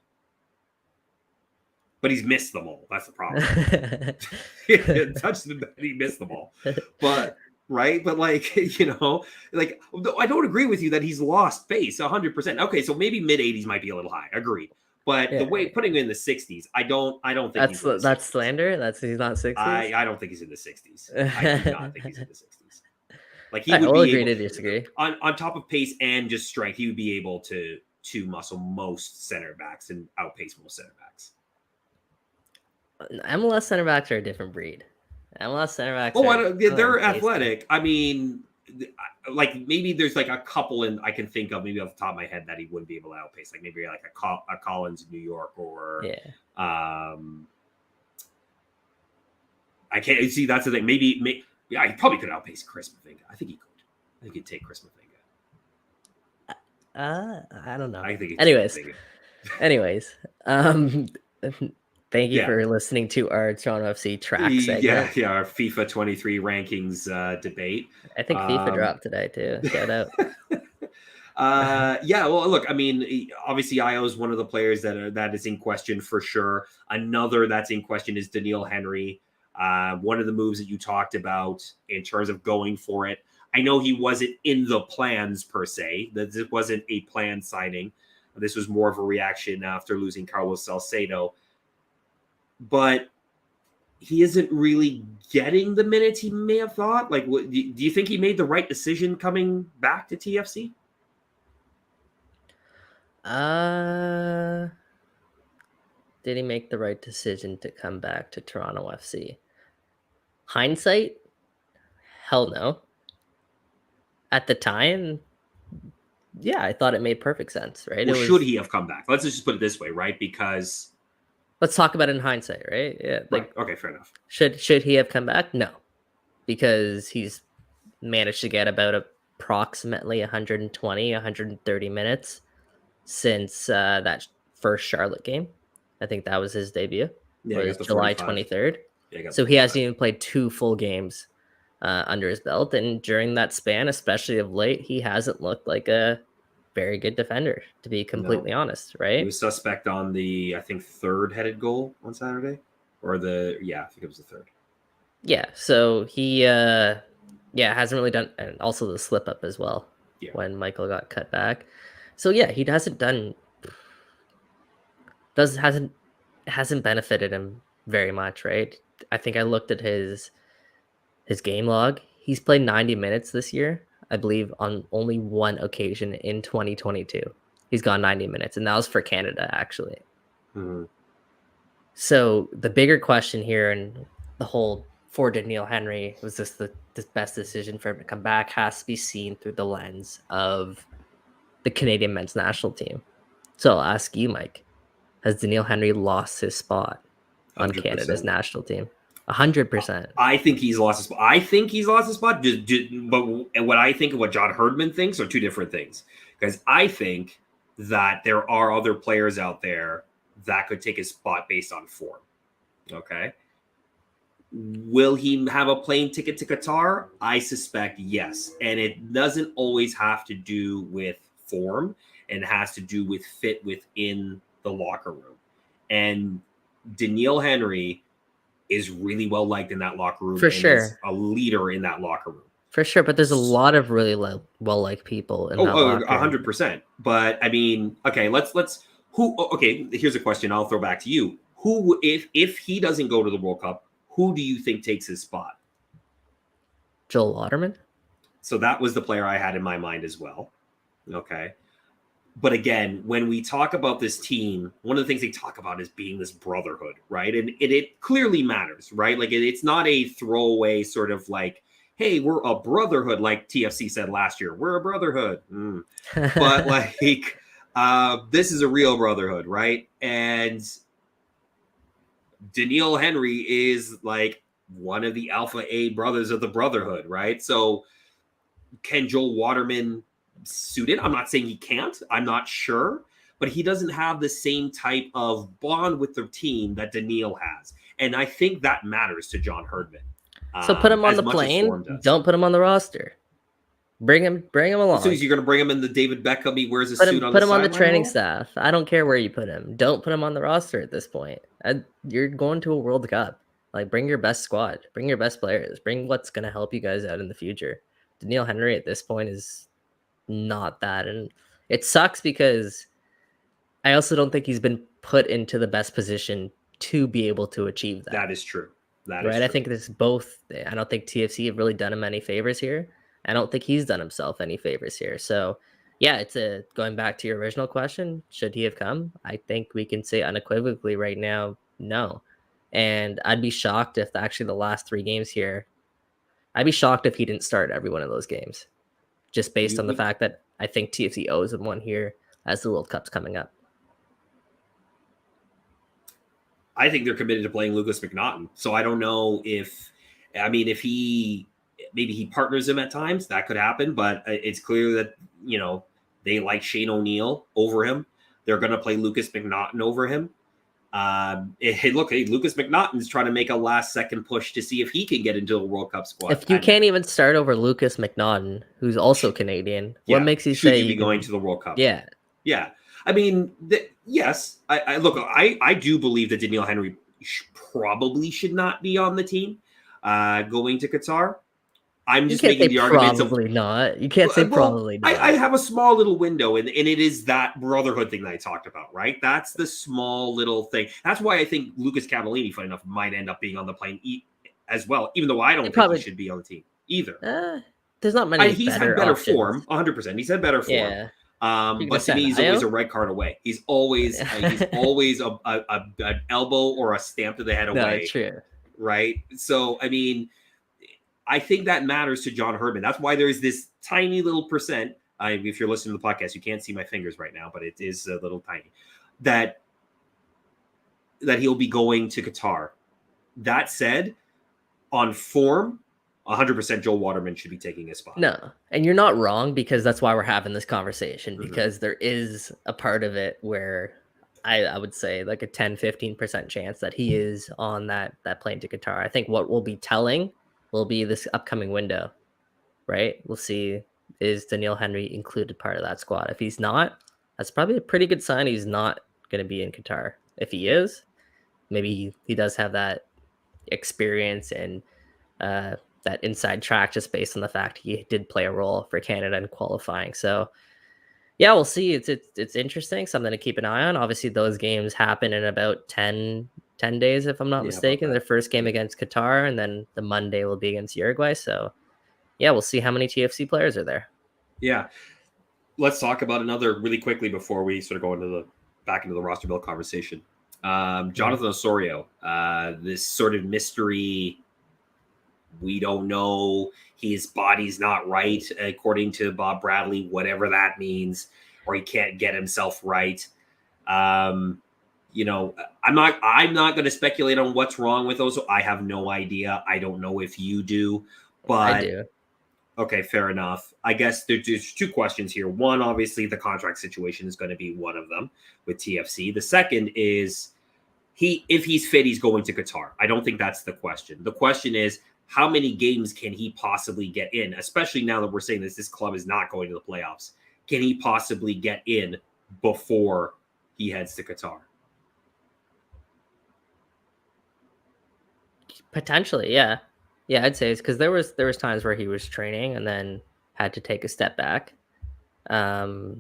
S2: But he's missed them all. That's the problem. He missed them all. But right, but I don't agree with you that he's lost pace 100%. Okay, so maybe mid 80s might be a little high. Agreed. But the way putting him in the 60s, I don't think
S3: that's slander. He's not 60s.
S2: I don't think he's in the 60s. I do not think he's in the 60s. Like he would be
S3: agree to disagree.
S2: On top of pace and just strength, he would be able to muscle most center backs and outpace most center backs.
S3: MLS center backs are a different breed. MLS center backs.
S2: They're athletic. I mean, like maybe there's like a couple I can think of maybe off the top of my head that he wouldn't be able to outpace. Like maybe like a Collins in New York or I can't see. That's the thing. Maybe he probably could outpace Chris Mavinga. I think he could. I think he'd take Chris Mavinga.
S3: I don't know.
S2: I think.
S3: Anyways. Thank you for listening to our Toronto FC track segment.
S2: Yeah, our FIFA 23 rankings debate.
S3: I think FIFA dropped today too. Shout out.
S2: Well, look, I mean, obviously Io is one of the players that is in question for sure. Another that's in question is Daniil Henry. One of the moves that you talked about in terms of going for it. I know he wasn't in the plans per se. That this wasn't a planned signing. This was more of a reaction after losing Carlos Salcedo. But he isn't really getting the minutes he may have thought. Like, do you think he made the right decision coming back to TFC?
S3: Did he make the right decision to come back to Toronto FC? Hindsight? Hell no. At the time, yeah, I thought it made perfect sense, right?
S2: Well, should he have come back? Let's just put it this way, right? Because
S3: let's talk about it in hindsight, right? Yeah, like
S2: right. Okay, fair enough.
S3: Should he have come back? No, because he's managed to get about approximately 120, 130 minutes since that first Charlotte game. I think that was his debut.
S2: Yeah,
S3: it was July 23rd.
S2: Yeah,
S3: so he hasn't even played 2 full games under his belt, and during that span, especially of late, he hasn't looked like a very good defender, to be completely honest, right?
S2: He was suspect on the, I think, 3rd headed goal on Saturday, or I think it was the 3rd.
S3: Yeah, so he hasn't really done, and also the slip up as well when Michael got cut back. So yeah, he hasn't benefited him very much, right? I think I looked at his game log. He's played 90 minutes this year, I believe, on only one occasion in 2022. He's gone 90 minutes, and that was for Canada, actually.
S2: Mm-hmm.
S3: So the bigger question here, and the whole for Neil Henry, was this the best decision for him to come back, has to be seen through the lens of the Canadian men's national team. So I'll ask you, Mike, has Daniil Henry lost his spot on 100%. Canada's national team? 100%.
S2: I think he's lost his spot. But what I think and what John Herdman thinks are two different things. Because I think that there are other players out there that could take his spot based on form. Okay. Will he have a plane ticket to Qatar? I suspect yes. And it doesn't always have to do with form, and has to do with fit within the locker room. And Daniil Henry is really well liked in that locker room.
S3: For sure.
S2: Is a leader in that locker room.
S3: For sure. But there's a lot of really well liked people in that locker room.
S2: 100%. But I mean, okay, here's a question I'll throw back to you. Who, if he doesn't go to the World Cup, who do you think takes his spot?
S3: Joel Waterman.
S2: So that was the player I had in my mind as well. Okay. But again, when we talk about this team, one of the things they talk about is being this brotherhood, right? And it clearly matters, right? Like it's not a throwaway sort of like, hey, we're a brotherhood, like TFC said last year. We're a brotherhood. But like this is a real brotherhood, right? And Daniil Henry is like one of the Alpha A brothers of the brotherhood, right? So can Joel Waterman suit in? I'm not saying he can't. I'm not sure. But he doesn't have the same type of bond with the team that Daniil has. And I think that matters to John Herdman.
S3: So put him on the plane. Don't put him on the roster. Bring him along.
S2: As soon as you're going to bring him in the David Beckham, he wears a suit on the
S3: Put him on the training staff. I don't care where you put him. Don't put him on the roster at this point. You're going to a World Cup. Like, bring your best squad. Bring your best players. Bring what's going to help you guys out in the future. Daniil Henry at this point is not that. And it sucks because I also don't think he's been put into the best position to be able to achieve that.
S2: That is true.
S3: Right? I think this both. I don't think TFC have really done him any favors here. I don't think he's done himself any favors here. So, yeah, it's going back to your original question, should he have come? I think we can say unequivocally right now, no. And I'd be shocked if actually the last 3 games here, I'd be shocked if he didn't start every one of those games, just based on the fact that I think TFC owes him one here as the World Cup's coming up.
S2: I think they're committed to playing Lucas McNaughton. So I don't know if maybe he partners him at times, that could happen, but it's clear that, they like Shane O'Neill over him. They're going to play Lucas McNaughton over him. Lucas McNaughton's trying to make a last-second push to see if he can get into a World Cup squad.
S3: If you can't even start over Lucas McNaughton, who's also Canadian, what makes you say
S2: you be going to the World Cup?
S3: Yeah.
S2: Yeah. I mean, yes. I do believe that Daniil Henry probably should not be on the team going to Qatar. I'm
S3: You
S2: just
S3: can't say
S2: making the arguments of
S3: probably not. You can't say probably not.
S2: I have a small little window, and it is that brotherhood thing that I talked about, right? That's the small little thing. That's why I think Lucas Cavallini, funny enough, might end up being on the plane as well, even though I don't
S3: They
S2: think he
S3: probably
S2: should be on the team either.
S3: there's not many
S2: He's had
S3: better
S2: better
S3: options.
S2: form, 100%. He's had better form.
S3: Yeah.
S2: But to me, he's always a red card away. He's always an elbow or a stamp to the head away.
S3: No, true.
S2: Right? So, I mean, I think that matters to John Herdman. That's why there's this tiny little percent. If you're listening to the podcast, you can't see my fingers right now, but it is a little tiny. That he'll be going to Qatar. That said, on form, 100% Joel Waterman should be taking his spot.
S3: No, and you're not wrong, because that's why we're having this conversation, because there is a part of it where I would say like a 10-15% chance that he is on that plane to Qatar. I think what will be telling will be this upcoming window, right? We'll see, is Daniil Henry included part of that squad? If he's not, that's probably a pretty good sign he's not going to be in Qatar. If he is, maybe he does have that experience and that inside track, just based on the fact he did play a role for Canada in qualifying. So yeah, we'll see. It's interesting, something to keep an eye on. Obviously, those games happen in about 10 days, if I'm not mistaken. Their first game against Qatar, and then the Monday will be against Uruguay. So yeah, we'll see how many TFC players are there.
S2: Yeah. Let's talk about another really quickly before we sort of go back into the roster build conversation. Jonathan Osorio, this sort of mystery. We don't know. His body's not right, according to Bob Bradley, whatever that means, or he can't get himself right. I'm not going to speculate on what's wrong with those. I have no idea. I don't know if you do, but
S3: I do.
S2: Okay, fair enough. I guess there's two questions here. One, obviously, the contract situation is going to be one of them with TFC. The second is if he's fit, he's going to Qatar. I don't think that's the question. The question is, how many games can he possibly get in, especially now that we're saying this club is not going to the playoffs? Can he possibly get in before he heads to Qatar?
S3: Potentially, yeah. Yeah, I'd say it's because there was times where he was training and then had to take a step back. I'd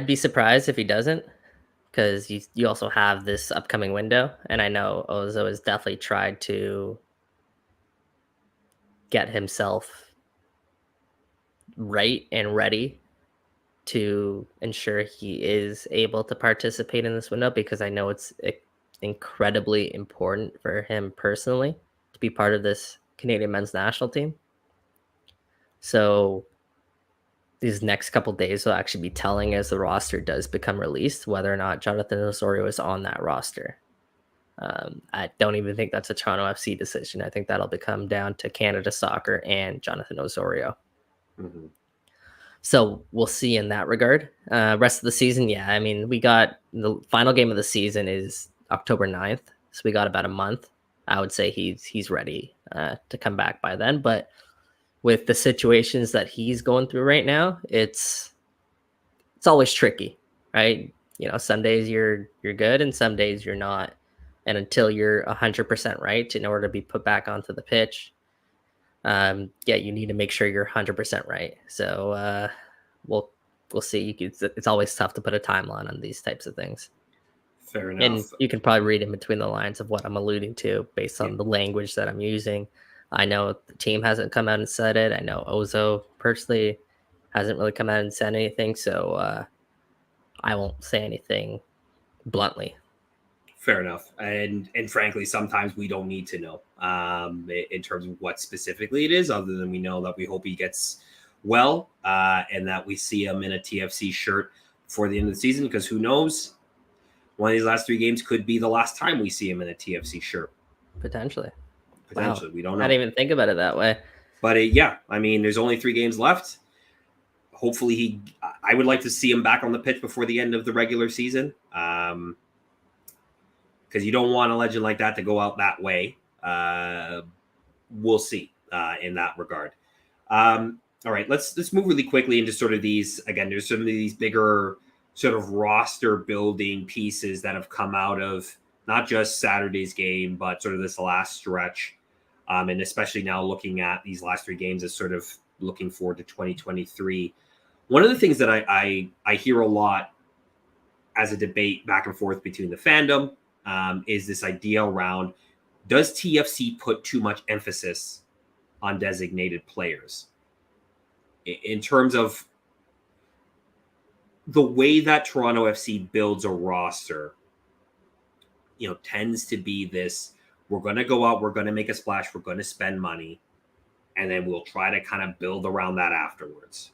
S3: be surprised if he doesn't, because you also have this upcoming window, and I know Ozo has definitely tried to get himself right and ready to ensure he is able to participate in this window, because I know it's incredibly important for him personally to be part of this Canadian men's national team. So these next couple days will actually be telling, as the roster does become released, whether or not Jonathan Osorio is on that roster. I don't even think that's a Toronto FC decision. I think that'll become down to Canada Soccer and Jonathan Osorio. Mm-hmm. So we'll see in that regard. Rest of the season, yeah. I mean, we got the final game of the season is October 9th. So we got about a month. I would say he's ready to come back by then. But with the situations that he's going through right now, it's always tricky, right? Some days you're good and some days you're not. And until you're 100% right, in order to be put back onto the pitch, you need to make sure you're 100% right. So we'll see. It's always tough to put a timeline on these types of things.
S2: Fair enough.
S3: And you can probably read in between the lines of what I'm alluding to based on the language that I'm using. I know the team hasn't come out and said it. I know Ozo personally hasn't really come out and said anything. So I won't say anything bluntly.
S2: Fair enough. And frankly, sometimes we don't need to know in terms of what specifically it is, other than we know that we hope he gets well and that we see him in a TFC shirt before the end of the season, because who knows? One of these last 3 games could be the last time we see him in a TFC shirt.
S3: Potentially.
S2: Wow. We don't know.
S3: I didn't even think about it that way.
S2: But I mean, there's only 3 games left. Hopefully I would like to see him back on the pitch before the end of the regular season. Because you don't want a legend like that to go out that way. We'll see in that regard. All right, let's move really quickly into sort of these. Again, there's some of these bigger sort of roster building pieces that have come out of not just Saturday's game, but sort of this last stretch. And especially now looking at these last 3 games as sort of looking forward to 2023. One of the things that I hear a lot as a debate back and forth between the fandom is this idea around, does TFC put too much emphasis on designated players? In terms of the way that Toronto FC builds a roster, tends to be this, we're going to go out, we're going to make a splash, we're going to spend money, and then we'll try to kind of build around that afterwards.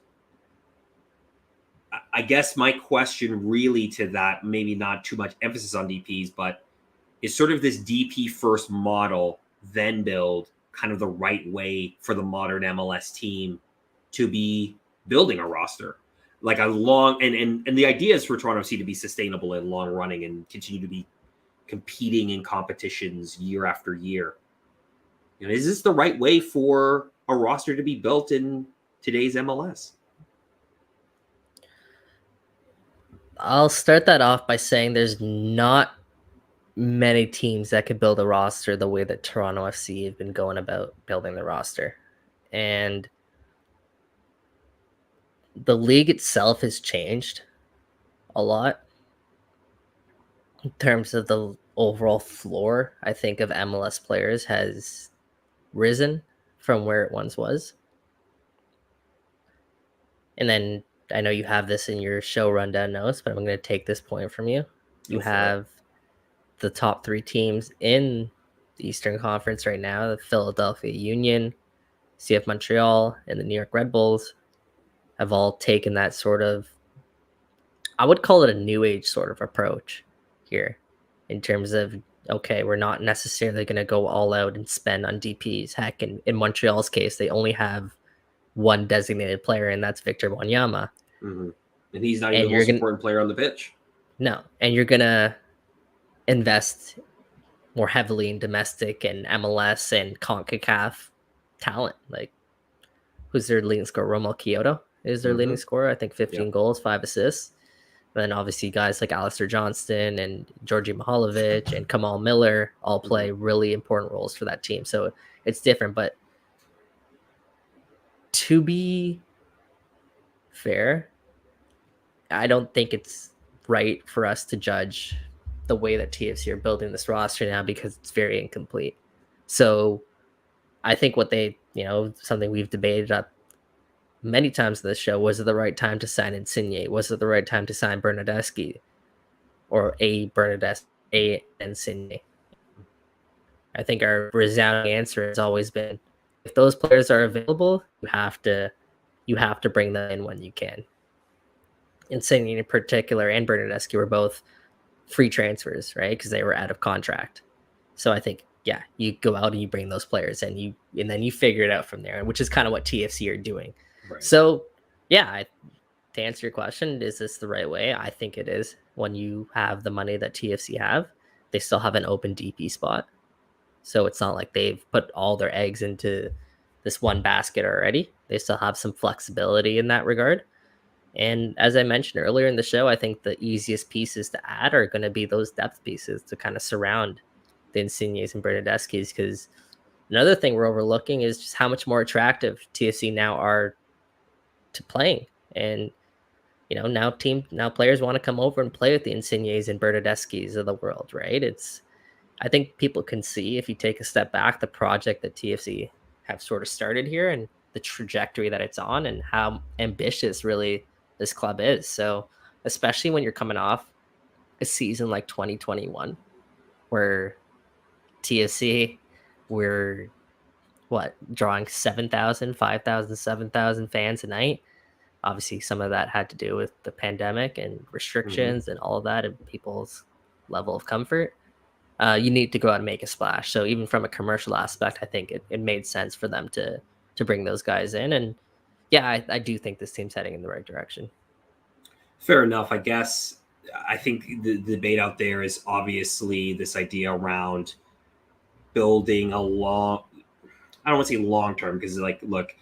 S2: I guess my question really to that, maybe not too much emphasis on DPs, but is sort of this DP first model, then build, kind of the right way for the modern MLS team to be building a roster. Like a long, and the idea is for Toronto FC to be sustainable and long running and continue to be competing in competitions year after year. Is this the right way for a roster to be built in today's MLS?
S3: I'll start that off by saying there's not many teams that could build a roster the way that Toronto FC have been going about building the roster. And the league itself has changed a lot in terms of the overall floor, I think, of MLS players has risen from where it once was. And then I know you have this in your show rundown notes, but I'm going to take this point from you. You have the top 3 teams in the Eastern Conference right now, the Philadelphia Union, CF Montreal, and the New York Red Bulls have all taken that sort of, I would call it a new age sort of approach here in terms of, okay, we're not necessarily going to go all out and spend on DPs. Heck, in Montreal's case, they only have one designated player, and that's Victor Wanyama.
S2: Mm-hmm. And he's not even the most important player on the pitch.
S3: No, and you're going to invest more heavily in domestic and MLS and CONCACAF talent. Like, who's their leading scorer? Romel Kyoto is their leading scorer. I think 15 goals, 5 assists. And then obviously guys like Alistair Johnston and Georgi Mihalovic and Kamal Miller all play really important roles for that team. So it's different. But to be fair, I don't think it's right for us to judge the way that TFC are building this roster now because it's very incomplete. So I think what they, something we've debated up many times in this show, was it the right time to sign Insigne? Was it the right time to sign Bernardeschi or a Insigne? I think our resounding answer has always been, if those players are available, you have to bring them in when you can. Insigne in particular and Bernardeschi were both free transfers, right? Because they were out of contract. So I think, yeah, you go out and you bring those players and then you figure it out from there, which is kind of what TFC are doing. Right. So, yeah, to answer your question, is this the right way? I think it is. When you have the money that TFC have, they still have an open DP spot. So it's not like they've put all their eggs into this one basket already. They still have some flexibility in that regard. And as I mentioned earlier in the show, I think the easiest pieces to add are going to be those depth pieces to kind of surround the Insignes and Bernardeschi's, because another thing we're overlooking is just how much more attractive TFC now are to playing. And now players want to come over and play with the Insignes and Bernardeschi's of the world, right? I think people can see, if you take a step back, the project that TFC have sort of started here and the trajectory that it's on and how ambitious really this club is. So especially when you're coming off a season like 2021 where TFC we're drawing 7,000, 5,000, 7,000 fans a night. Obviously some of that had to do with the pandemic and restrictions and all of that and people's level of comfort. You need to go out and make a splash. So even from a commercial aspect, I think it made sense for them to bring those guys in. And yeah, I do think this team's heading in the right direction.
S2: Fair enough. I guess I think the debate out there is obviously this idea around building I don't want to say long-term, because look,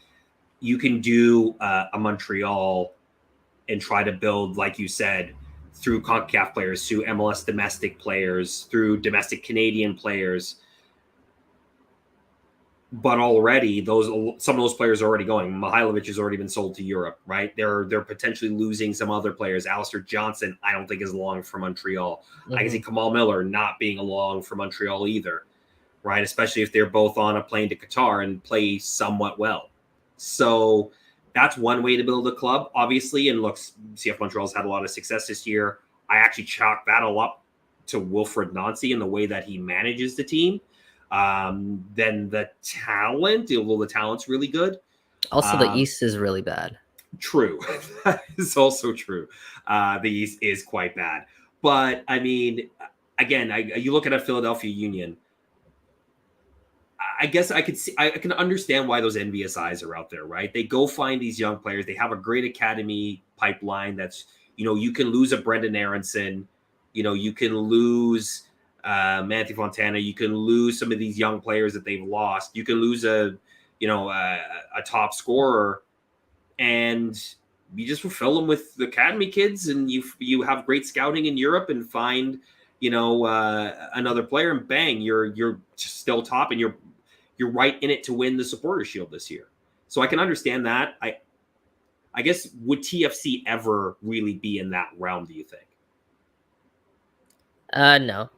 S2: you can do a Montreal and try to build, like you said, through CONCACAF players, through MLS domestic players, through domestic Canadian players. But already some of those players are already going. Mihailovic has already been sold to Europe, right? They're potentially losing some other players. Alistair Johnson, I don't think is long for Montreal. I can see Kamal Miller not being along for Montreal either, right? Especially if they're both on a plane to Qatar and play somewhat well. So that's one way to build a club, obviously. And look, CF Montreal's had a lot of success this year. I actually chalk that all up to Wilfred Nancy and the way that he manages the team. Then the talent, although the talent's really good.
S3: Also, the East is really bad.
S2: True. That is also true. The East is quite bad. But, I mean, again, you look at a Philadelphia Union, I guess I can understand why those envious eyes are out there, right? They go find these young players. They have a great academy pipeline that's, you can lose a Brendan Aronson. You can lose Matthew Fontana. You can lose some of these young players that they've lost. You can lose a top scorer, and you just fulfill them with the academy kids, and you have great scouting in Europe and find another player, and bang, you're still top, and you're right in it to win the Supporters Shield this year. So I can understand that. I guess, would TFC ever really be in that realm, do you think?
S3: No,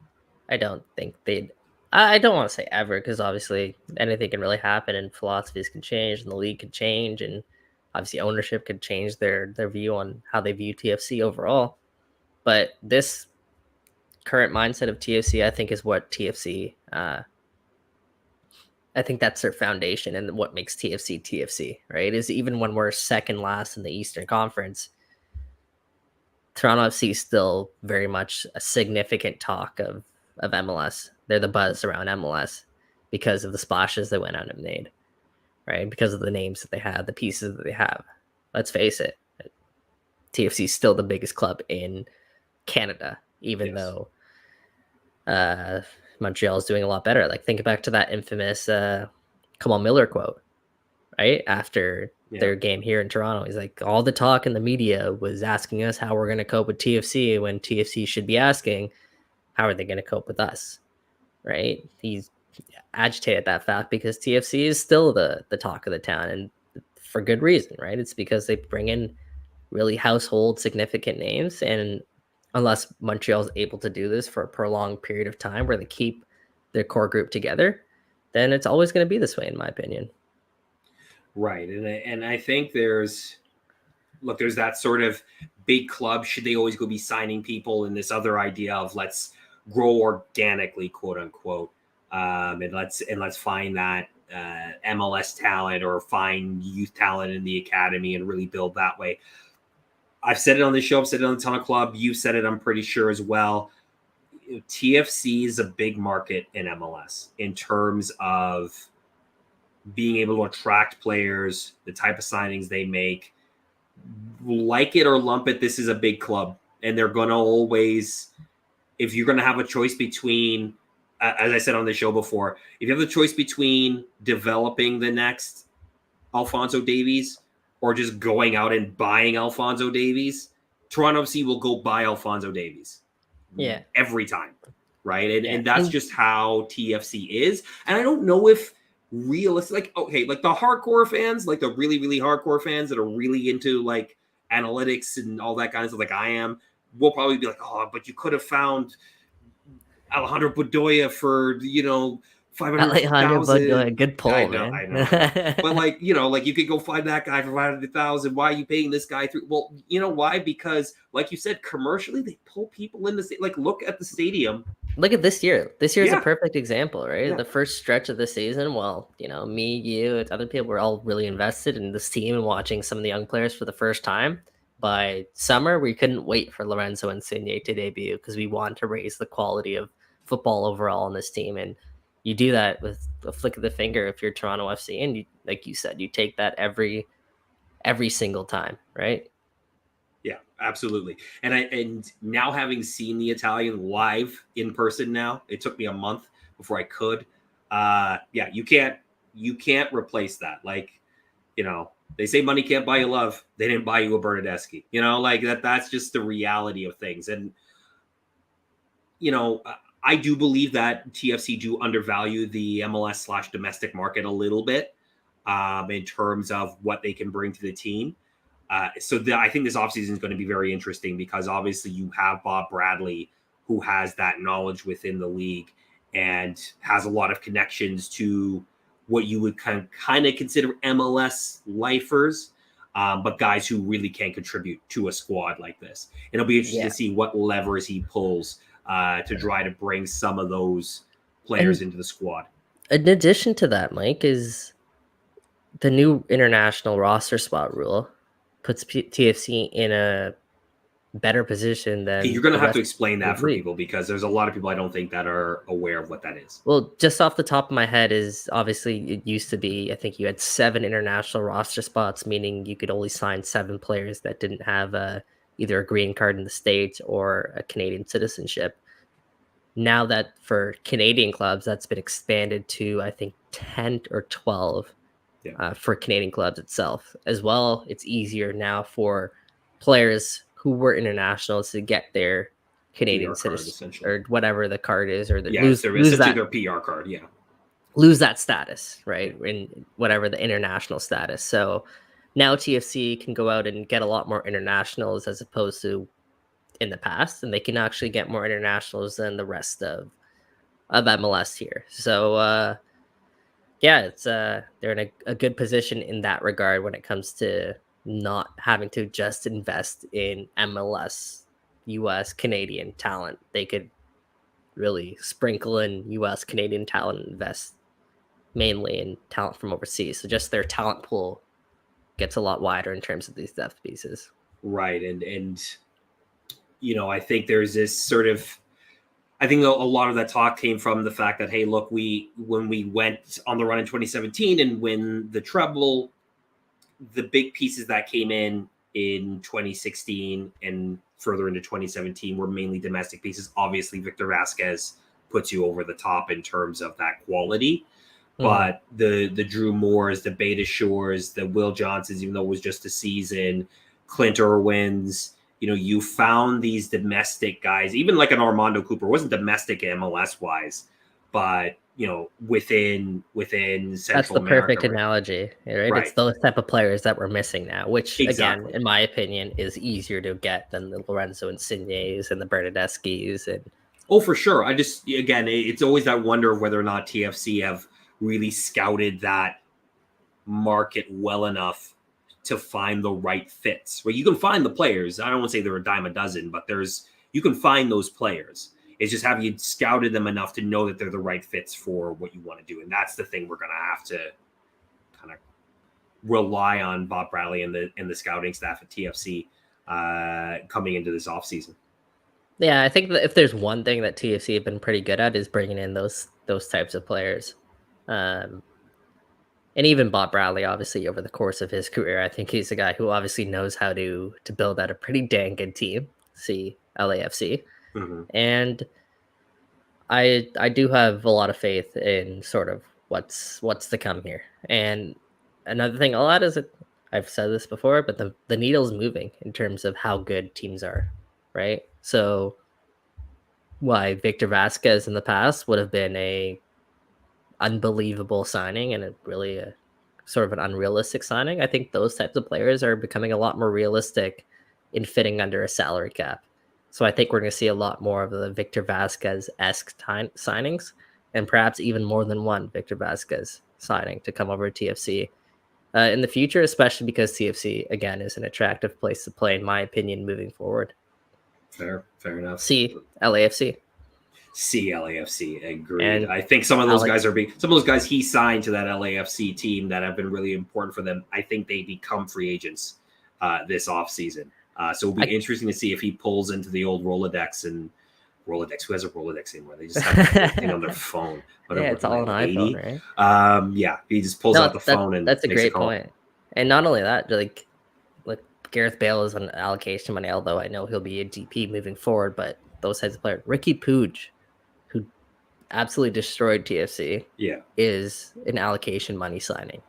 S3: I don't think they'd. I don't want to say ever, because obviously anything can really happen, and philosophies can change, and the league could change, and obviously ownership could change their view on how they view TFC overall. But this current mindset of TFC, I think, is what TFC. I think that's their foundation, and what makes TFC TFC, right? Is even when we're second last in the Eastern Conference, Toronto FC is still very much a significant talk of MLS. They're the buzz around MLS because of the splashes they went out and made, right? Because of the names that they have, the pieces that they have. Let's face it, TFC is still the biggest club in Canada, even though Montreal is doing a lot better. Like, think back to that infamous Kamal Miller quote, right? After their game here in Toronto. He's like, all the talk in the media was asking us how we're going to cope with TFC, when TFC should be asking, how are they going to cope with us, right? He's agitated that fact because TFC is still the talk of the town, and for good reason, right? It's because they bring in really household significant names, and unless Montreal is able to do this for a prolonged period of time where they keep their core group together, then it's always going to be this way, in my opinion.
S2: Right. And I think there's that sort of big club. Should they always go be signing people? And this other idea of let's grow organically, quote unquote. And let's find that MLS talent or find youth talent in the academy and really build that way. I've said it on this show. I've said it on the Tunnel Club. You've said it, I'm pretty sure, as well. TFC is a big market in MLS in terms of being able to attract players, the type of signings they make. Like it or lump it, this is a big club. And they're going to always, if you're going to have a choice between, as I said on the show before, if you have the choice between developing the next Alphonso Davies or just going out and buying Alphonso Davies, Toronto FC will go buy Alphonso Davies.
S3: Yeah.
S2: Every time. Right. And that's just how TFC is. And I don't know if realistic, like the hardcore fans, like the really, really hardcore fans that are really into like analytics and all that kind of stuff, like I am, will probably be like, oh, but you could have found Alejandro Bedoya for, $500,000.
S3: Good pull,
S2: I
S3: man.
S2: But like you could go find that guy for $500,000. Why are you paying this guy through? Well, you know why? Because like you said, commercially they pull people in the like look at the stadium.
S3: Look at this year. This year is a perfect example, right? Yeah. The first stretch of the season, me, you, other people were all really invested in this team and watching some of the young players for the first time. By summer, we couldn't wait for Lorenzo Insigne to debut because we want to raise the quality of football overall on this team. And you do that with a flick of the finger if you're Toronto FC. And you, like you said, you take that every single time, right?
S2: Yeah, absolutely. And now having seen the Italian live in person now, it took me a month before I could. You can't replace that. Like, They say money can't buy you love. They didn't buy you a Bernadeschi. You know, like that's just the reality of things. And, you know, I do believe that TFC do undervalue the MLS / domestic market a little bit in terms of what they can bring to the team. I think this offseason is going to be very interesting because obviously you have Bob Bradley, who has that knowledge within the league and has a lot of connections to what you would kind of consider MLS lifers, but guys who really can contribute to a squad like this. And it'll be interesting to see what levers he pulls to try to bring some of those players into the squad.
S3: In addition to that, Mike, is the new international roster spot rule puts TFC in a better position than...
S2: Okay, you're going to have to explain that for people because there's a lot of people I don't think that are aware of what that is.
S3: Well, just off the top of my head is obviously it used to be, I think you had 7 international roster spots, meaning you could only sign 7 players that didn't have either a green card in the States or a Canadian citizenship. Now that for Canadian clubs, that's been expanded to, I think, 10 or 12 for Canadian clubs itself. As well, it's easier now for players who were internationals to get their Canadian citizen or whatever the card is, or lose that,
S2: their PR card,
S3: lose that status, right, in whatever the international status. So now TFC can go out and get a lot more internationals as opposed to in the past, and they can actually get more internationals than the rest of MLS here. So it's they're in a good position in that regard when it comes to not having to just invest in MLS, US, Canadian talent. They could really sprinkle in US, Canadian talent and invest mainly in talent from overseas. So just their talent pool gets a lot wider in terms of these depth pieces.
S2: Right. And you know, I think there's this sort of, I think a lot of that talk came from the fact that, hey, look, when we went on the run in 2017 and win the treble, the big pieces that came in 2016 and further into 2017 were mainly domestic pieces. Obviously, Victor Vasquez puts you over the top in terms of that quality. But the Drew Moores, the Beta Shores, the Will Johnsons, even though it was just a season, Clint Irwins, you know, you found these domestic guys, even like an Armando Cooper, wasn't domestic MLS wise, but you know, within Central
S3: That's the
S2: America,
S3: perfect analogy, right? It's those type of players that we're missing now, which again, in my opinion, is easier to get than the Lorenzo Insignes and the Bernadeschi's. And
S2: for sure. I just, again, it's always that wonder of whether or not TFC have really scouted that market well enough to find the right fits. Well, you can find the players. I don't want to say they're a dime a dozen, but you can find those players. It's just, have you scouted them enough to know that they're the right fits for what you want to do? And that's the thing we're going to have to kind of rely on Bob Bradley and the scouting staff at TFC coming into this offseason.
S3: Yeah, I think that if there's one thing that TFC have been pretty good at is bringing in those types of players. And even Bob Bradley, obviously, over the course of his career, I think he's a guy who obviously knows how to build out a pretty dang good team. See LAFC. And I do have a lot of faith in sort of what's to come here. And another thing I'll add is that I've said this before, but the needle's moving in terms of how good teams are, right? So why Victor Vasquez in the past would have been a unbelievable signing and really a sort of an unrealistic signing, I think those types of players are becoming a lot more realistic in fitting under a salary cap. So I think we're going to see a lot more of the Victor Vasquez-esque signings, and perhaps even more than one Victor Vasquez signing to come over to TFC in the future, especially because TFC, again, is an attractive place to play, in my opinion, moving forward.
S2: Fair enough.
S3: See LAFC.
S2: LAFC, agreed. And I think some of those guys he signed to that LAFC team that have been really important for them, I think they become free agents this offseason. So it'll be interesting to see if he pulls into the old Rolodex. Who has a Rolodex anymore? They just have everything on their phone.
S3: Yeah, it's all an iPhone, right?
S2: He just pulls out the phone and
S3: that's a great point. And not only that, like Gareth Bale is on allocation money, although I know he'll be a DP moving forward, but those types of players, Ricky Puig, who absolutely destroyed TFC, is an allocation money signing.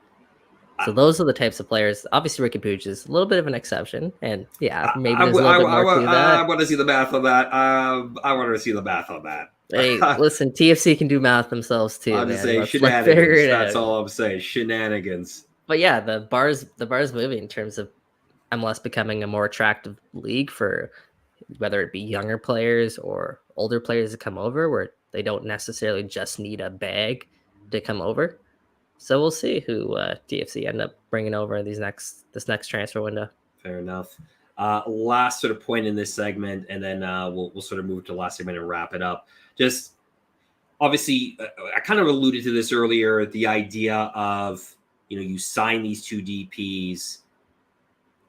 S3: So those are the types of players. Obviously, Ricky Puig is a little bit of an exception, and yeah, maybe
S2: I
S3: there's a little bit more to
S2: I
S3: that.
S2: want to see the math on that. I want to see the math on that.
S3: Hey, listen, TFC can do math themselves too,
S2: I'm just
S3: man.
S2: saying
S3: Let's figure
S2: shenanigans.
S3: it
S2: That's
S3: out.
S2: all I'm saying. Shenanigans.
S3: But yeah, the bar's moving in terms of MLS becoming a more attractive league for whether it be younger players or older players to come over, where they don't necessarily just need a bag to come over. So we'll see who TFC end up bringing over this next transfer window.
S2: Fair enough. Last sort of point in this segment, and then we'll sort of move to the last segment and wrap it up. Just obviously, I kind of alluded to this earlier. The idea of you sign these two DPs,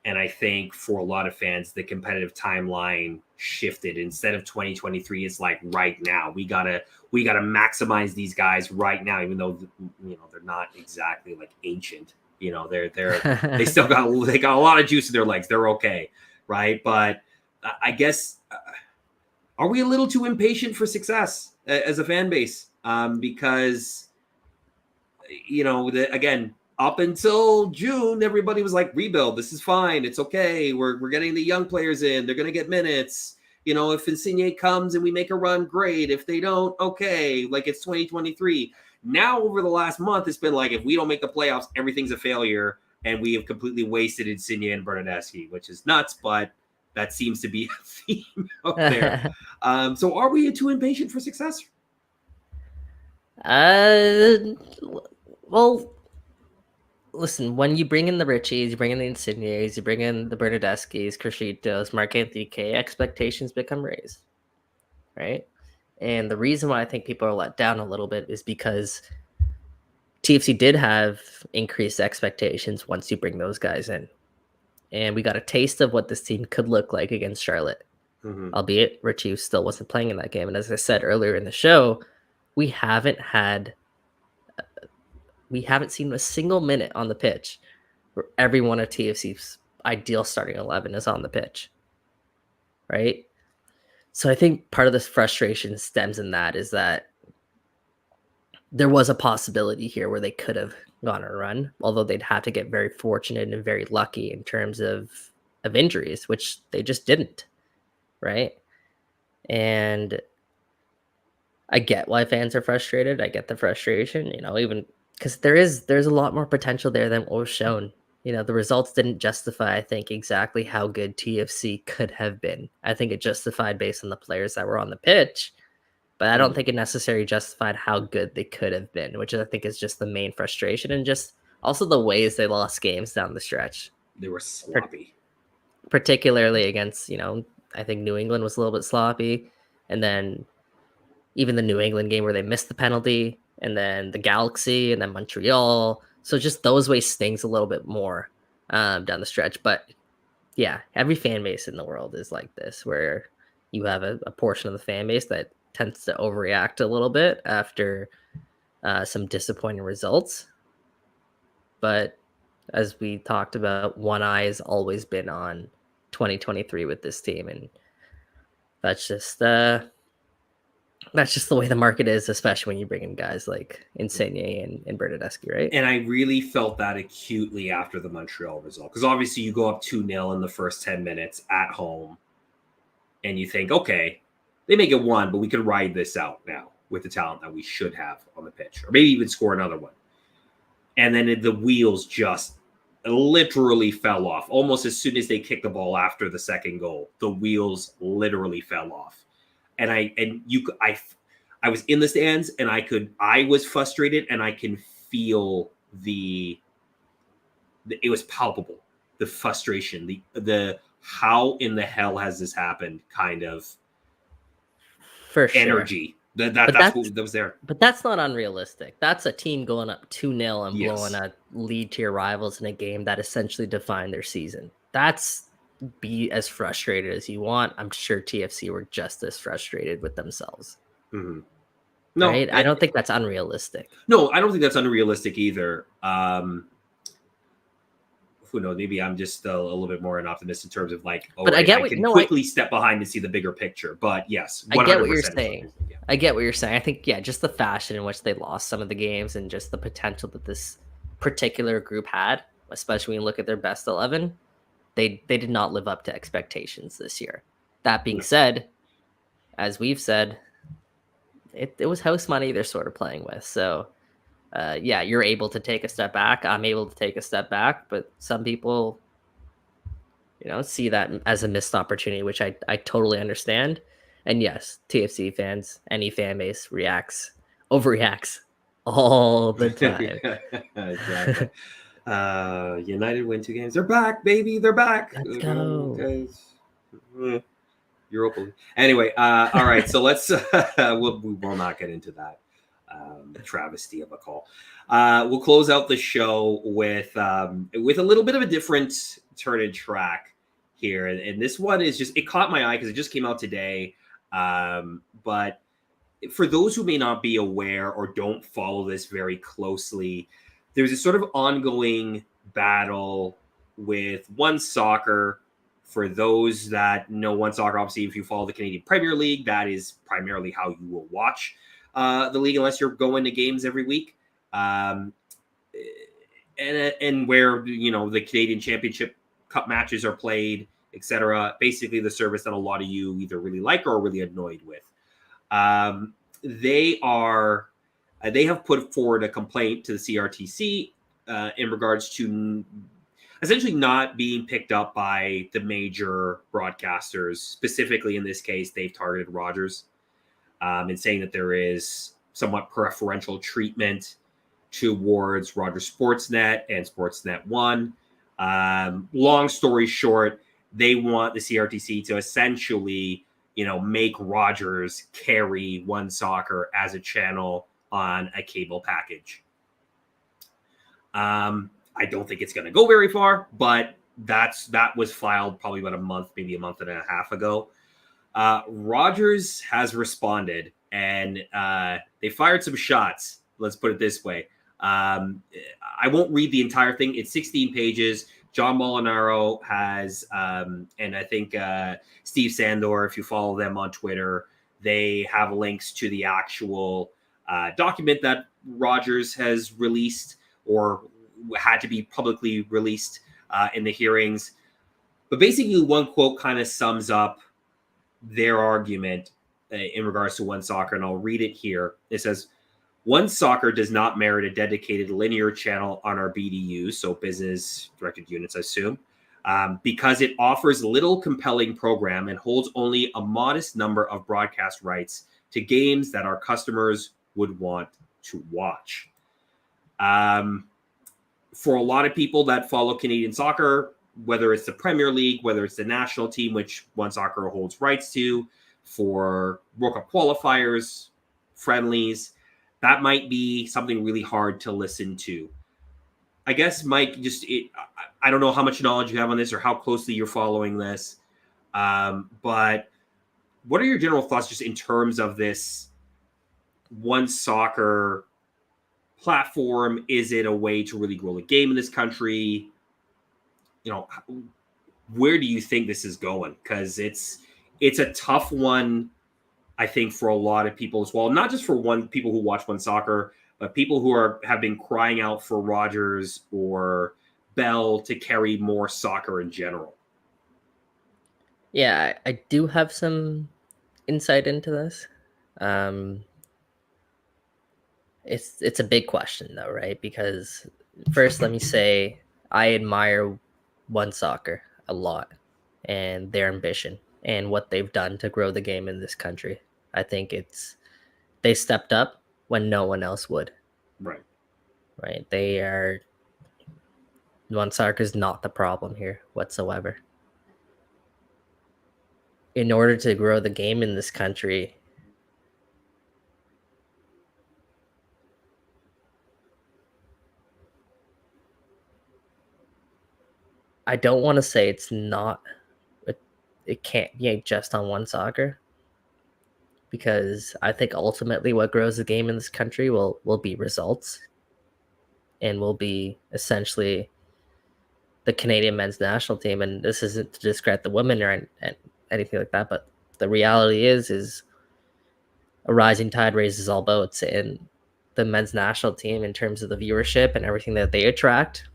S2: and I think for a lot of fans, the competitive timeline shifted. Instead of 2023, it's like right now. We gotta maximize these guys right now, even though they're not exactly like ancient. They still got a lot of juice in their legs. They're okay, right? But I guess are we a little too impatient for success as a fan base? Because again, up until June, everybody was like, rebuild. This is fine. It's okay. We're getting the young players in. They're going to get minutes. If Insigne comes and we make a run, great. If they don't, okay. Like it's 2023. Now, over the last month, it's been like, if we don't make the playoffs, everything's a failure. And we have completely wasted Insigne and Bernardeschi, which is nuts, but that seems to be a theme out there. So are we too impatient for success?
S3: Well, listen, when you bring in the Richies, you bring in the Insignes, you bring in the Bernardeschi's, Crescitos, Mark Anthony K, expectations become raised, right? And the reason why I think people are let down a little bit is because TFC did have increased expectations once you bring those guys in. And we got a taste of what this team could look like against Charlotte, albeit Richie still wasn't playing in that game. And as I said earlier in the show, we haven't seen a single minute on the pitch where every one of TFC's ideal starting 11 is on the pitch, right? So I think part of this frustration stems in that is that there was a possibility here where they could have gone a run, although they'd have to get very fortunate and very lucky in terms of injuries, which they just didn't, right? And I get why fans are frustrated. I get the frustration, even because there's a lot more potential there than what was shown. The results didn't justify, I think, exactly how good TFC could have been. I think it justified based on the players that were on the pitch, but I don't think it necessarily justified how good they could have been, which I think is just the main frustration, and just also the ways they lost games down the stretch.
S2: They were sloppy.
S3: Particularly against, I think New England was a little bit sloppy, and then even the New England game where they missed the penalty, and then the Galaxy, and then Montreal. So just those ways stings a little bit more down the stretch. But yeah, every fan base in the world is like this, where you have a portion of the fan base that tends to overreact a little bit after some disappointing results. But as we talked about, one eye has always been on 2023 with this team, and that's just the way the market is, especially when you bring in guys like Insigne and Bernardeschi, right?
S2: And I really felt that acutely after the Montreal result, because obviously you go up 2-0 in the first 10 minutes at home, and you think, okay, they make it one, but we can ride this out now with the talent that we should have on the pitch, or maybe even score another one. And then the wheels just literally fell off. Almost as soon as they kicked the ball after the second goal, the wheels literally fell off. And I was in the stands, and I was frustrated, and I can feel it was palpable, the frustration, the how in the hell has this happened kind of
S3: for sure.
S2: Energy. That's what was there.
S3: But that's not unrealistic. That's a team going up 2-0 and
S2: Yes.
S3: blowing a lead to your rivals in a game that essentially defined their season. That's be as frustrated as you want. I'm sure TFC were just as frustrated with themselves.
S2: Mm-hmm. No,
S3: right? I don't think that's unrealistic.
S2: No, I don't think that's unrealistic either. Who knows? Maybe I'm just a little bit more an optimist in terms of like,
S3: but I can quickly
S2: step behind and see the bigger picture. But yes,
S3: I get what you're saying. Yeah. I get what you're saying. I think, just the fashion in which they lost some of the games and just the potential that this particular group had, especially when you look at their best 11, they did not live up to expectations this year. That being said, as we've said, it was house money they're sort of playing with. So, yeah, you're able to take a step back. I'm able to take a step back, but some people, see that as a missed opportunity, which I totally understand. And yes, TFC fans, any fan base overreacts all the time.
S2: Exactly. United win 2 games. They're back, baby. They're back.
S3: Let's go.
S2: Okay. Europa League. Anyway, all right. So let's we will not get into that travesty of a call. We'll close out the show with a little bit of a different turn and track here, and this one is just, it caught my eye because it just came out today. But for those who may not be aware or don't follow this very closely, there's a sort of ongoing battle with One Soccer. For those that know One Soccer, obviously, if you follow the Canadian Premier League, that is primarily how you will watch the league, unless you're going to games every week. And where, the Canadian Championship Cup matches are played, etc. Basically, the service that a lot of you either really like or are really annoyed with. They have put forward a complaint to the CRTC in regards to essentially not being picked up by the major broadcasters. Specifically, in this case, they've targeted Rogers, and saying that there is somewhat preferential treatment towards Rogers Sportsnet and Sportsnet 1. Long story short, they want the CRTC to essentially, make Rogers carry One Soccer as a channel on a cable package. I don't think it's going to go very far, but that was filed probably about a month, maybe a month and a half ago. Rogers has responded, and they fired some shots. Let's put it this way. I won't read the entire thing. It's 16 pages. John Molinaro has, and I think Steve Sandor, if you follow them on Twitter, they have links to the actual document that Rogers has released or had to be publicly released in the hearings. But basically, one quote kind of sums up their argument in regards to One Soccer, and I'll read it here. It says, One Soccer does not merit a dedicated linear channel on our BDUs, so business directed units, I assume, because it offers little compelling program and holds only a modest number of broadcast rights to games that our customers would want to watch. For a lot of people that follow Canadian soccer, whether it's the Premier League, whether it's the national team, which One Soccer holds rights to, for World Cup qualifiers, friendlies, that might be something really hard to listen to. I guess, Mike, I don't know how much knowledge you have on this or how closely you're following this, but what are your general thoughts just in terms of this One Soccer platform? Is it a way to really grow the game in this country? Where do you think this is going? Because it's a tough one, I think, for a lot of people as well. Not just for people who watch One Soccer, but people who have been crying out for Rogers or Bell to carry more soccer in general.
S3: Yeah, I do have some insight into this. It's a big question though, right? Because first, let me say I admire One Soccer a lot and their ambition and what they've done to grow the game in this country. I think they stepped up when no one else would.
S2: Right.
S3: One Soccer is not the problem here whatsoever. In order to grow the game in this country, I don't want to say it can't be just on One Soccer, because I think ultimately what grows the game in this country will be results, and will be essentially the Canadian men's national team. And this isn't to discredit the women or anything like that, but the reality is a rising tide raises all boats, and the men's national team in terms of the viewership and everything that they attract.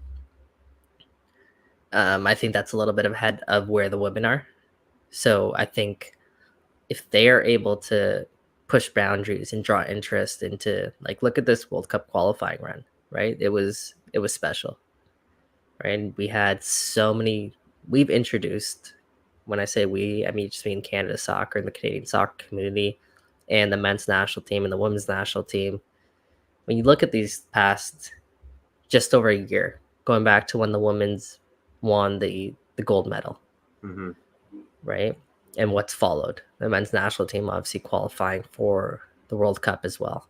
S3: I think that's a little bit ahead of where the women are. So I think if they are able to push boundaries and draw interest into, like, look at this World Cup qualifying run, right? It was special, right? And we had so many. We've introduced, when I say we, I mean just mean Canada soccer and the Canadian soccer community, and the men's national team and the women's national team. When you look at these past just over a year, going back to when the women's won the gold medal, right? And what's followed, the men's national team obviously qualifying for the World Cup as well.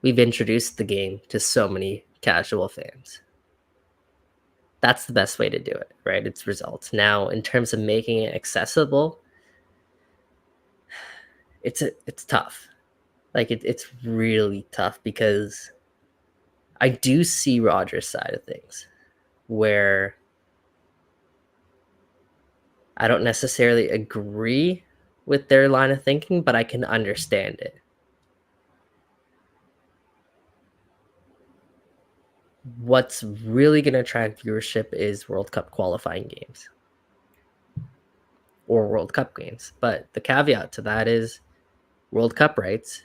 S3: We've introduced the game to so many casual fans. That's the best way to do it, right? It's results. Now, in terms of making it accessible, it's tough. Like it's really tough, because I do see Rogers' side of things, where I don't necessarily agree with their line of thinking, but I can understand it. What's really going to attract viewership is World Cup qualifying games or World Cup games. But the caveat to that is World Cup rights,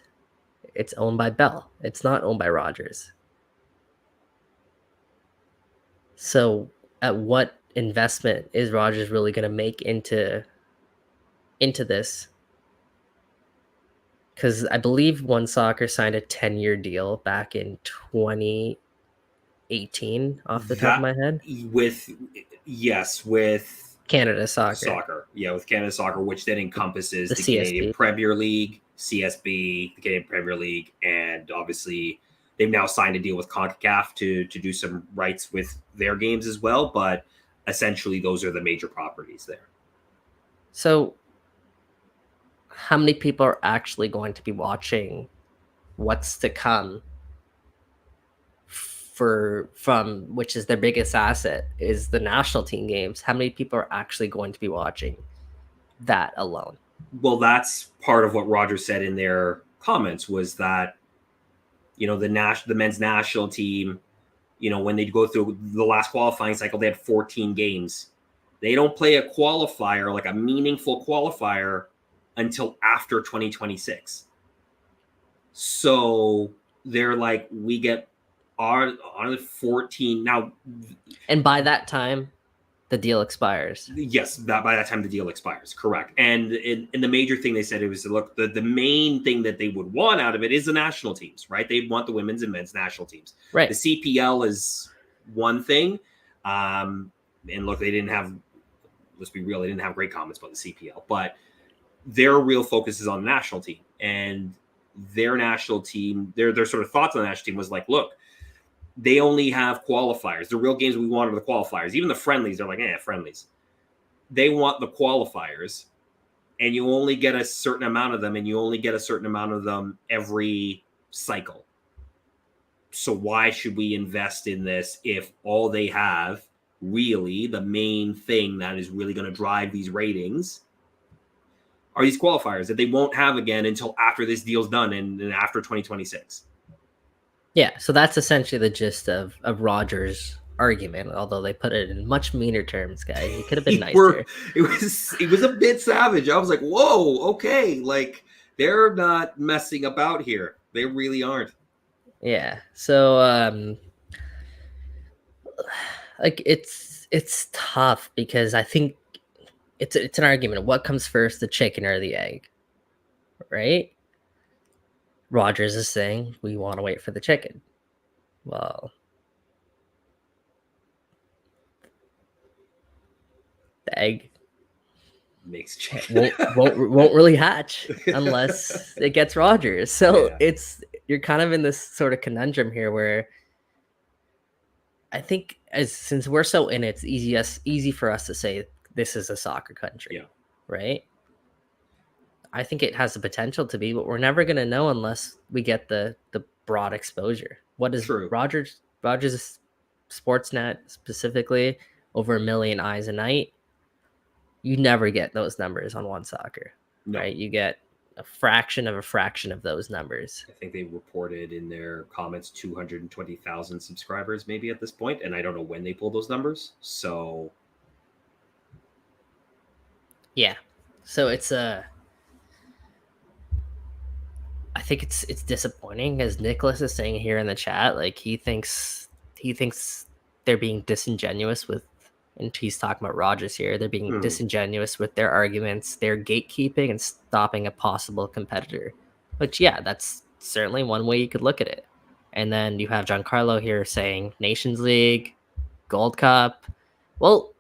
S3: it's owned by Bell. It's not owned by Rogers. So at what investment is Rogers really going to make into this? Because I believe One Soccer signed a 10-year deal back in 2018, off the top of my head.
S2: With
S3: Canada Soccer.
S2: With Canada Soccer, which then encompasses the
S3: CSB.
S2: Canadian Premier League, CSB, the Canadian Premier League, and obviously they've now signed a deal with CONCACAF to do some rights with their games as well. But essentially, those are the major properties there.
S3: So how many people are actually going to be watching what's to come from which is their biggest asset, is the national team games? How many people are actually going to be watching that alone?
S2: Well, that's part of what Rogers said in their comments, was that, the men's national team, when they go through the last qualifying cycle, they had 14 games. They don't play a qualifier, like a meaningful qualifier, until after 2026. So they're like, we get our 14 now.
S3: And by that time, the deal expires.
S2: Yes, by that time the deal expires. Correct. And the major thing they said, it was, look, the main thing that they would want out of it is the national teams, right? They'd want the women's and men's national teams.
S3: Right.
S2: The CPL is one thing. And look, let's be real, they didn't have great comments about the CPL, but their real focus is on the national team. And their national team, their sort of thoughts on the national team was like, look, they only have qualifiers. The real games we want are the qualifiers. Even the friendlies, they're like, friendlies. They want the qualifiers, and you only get a certain amount of them, and you only get a certain amount of them every cycle. So why should we invest in this if all they have, really, the main thing that is really going to drive these ratings are these qualifiers that they won't have again until after this deal's done and after 2026?
S3: Yeah, so that's essentially the gist of Rogers' argument, although they put it in much meaner terms, guys. It could have been nicer.
S2: It was a bit savage. I was like, whoa, okay. Like, they're not messing about here. They really aren't.
S3: Yeah. So like it's tough, because I think it's an argument of what comes first, the chicken or the egg, right? Rogers is saying we want to wait for the chicken. Well, the egg
S2: makes chicken
S3: won't really hatch unless it gets Rogers. So
S2: yeah.
S3: You're kind of in this sort of conundrum here, where I think since we're so in it, it's easy for us to say this is a soccer country, right? I think it has the potential to be, but we're never going to know unless we get the broad exposure. What is Rogers' Sportsnet specifically, over 1 million eyes a night? You never get those numbers on One Soccer, right? You get a fraction of those numbers.
S2: I think they reported in their comments 220,000 subscribers maybe at this point, and I don't know when they pulled those numbers. So
S3: Yeah. So I think it's disappointing, as Nicholas is saying here in the chat. Like he thinks they're being disingenuous with, and he's talking about Rogers here. They're being disingenuous with their arguments. They're gatekeeping and stopping a possible competitor. Which, yeah, that's certainly one way you could look at it. And then you have Giancarlo here saying Nations League, Gold Cup. Well,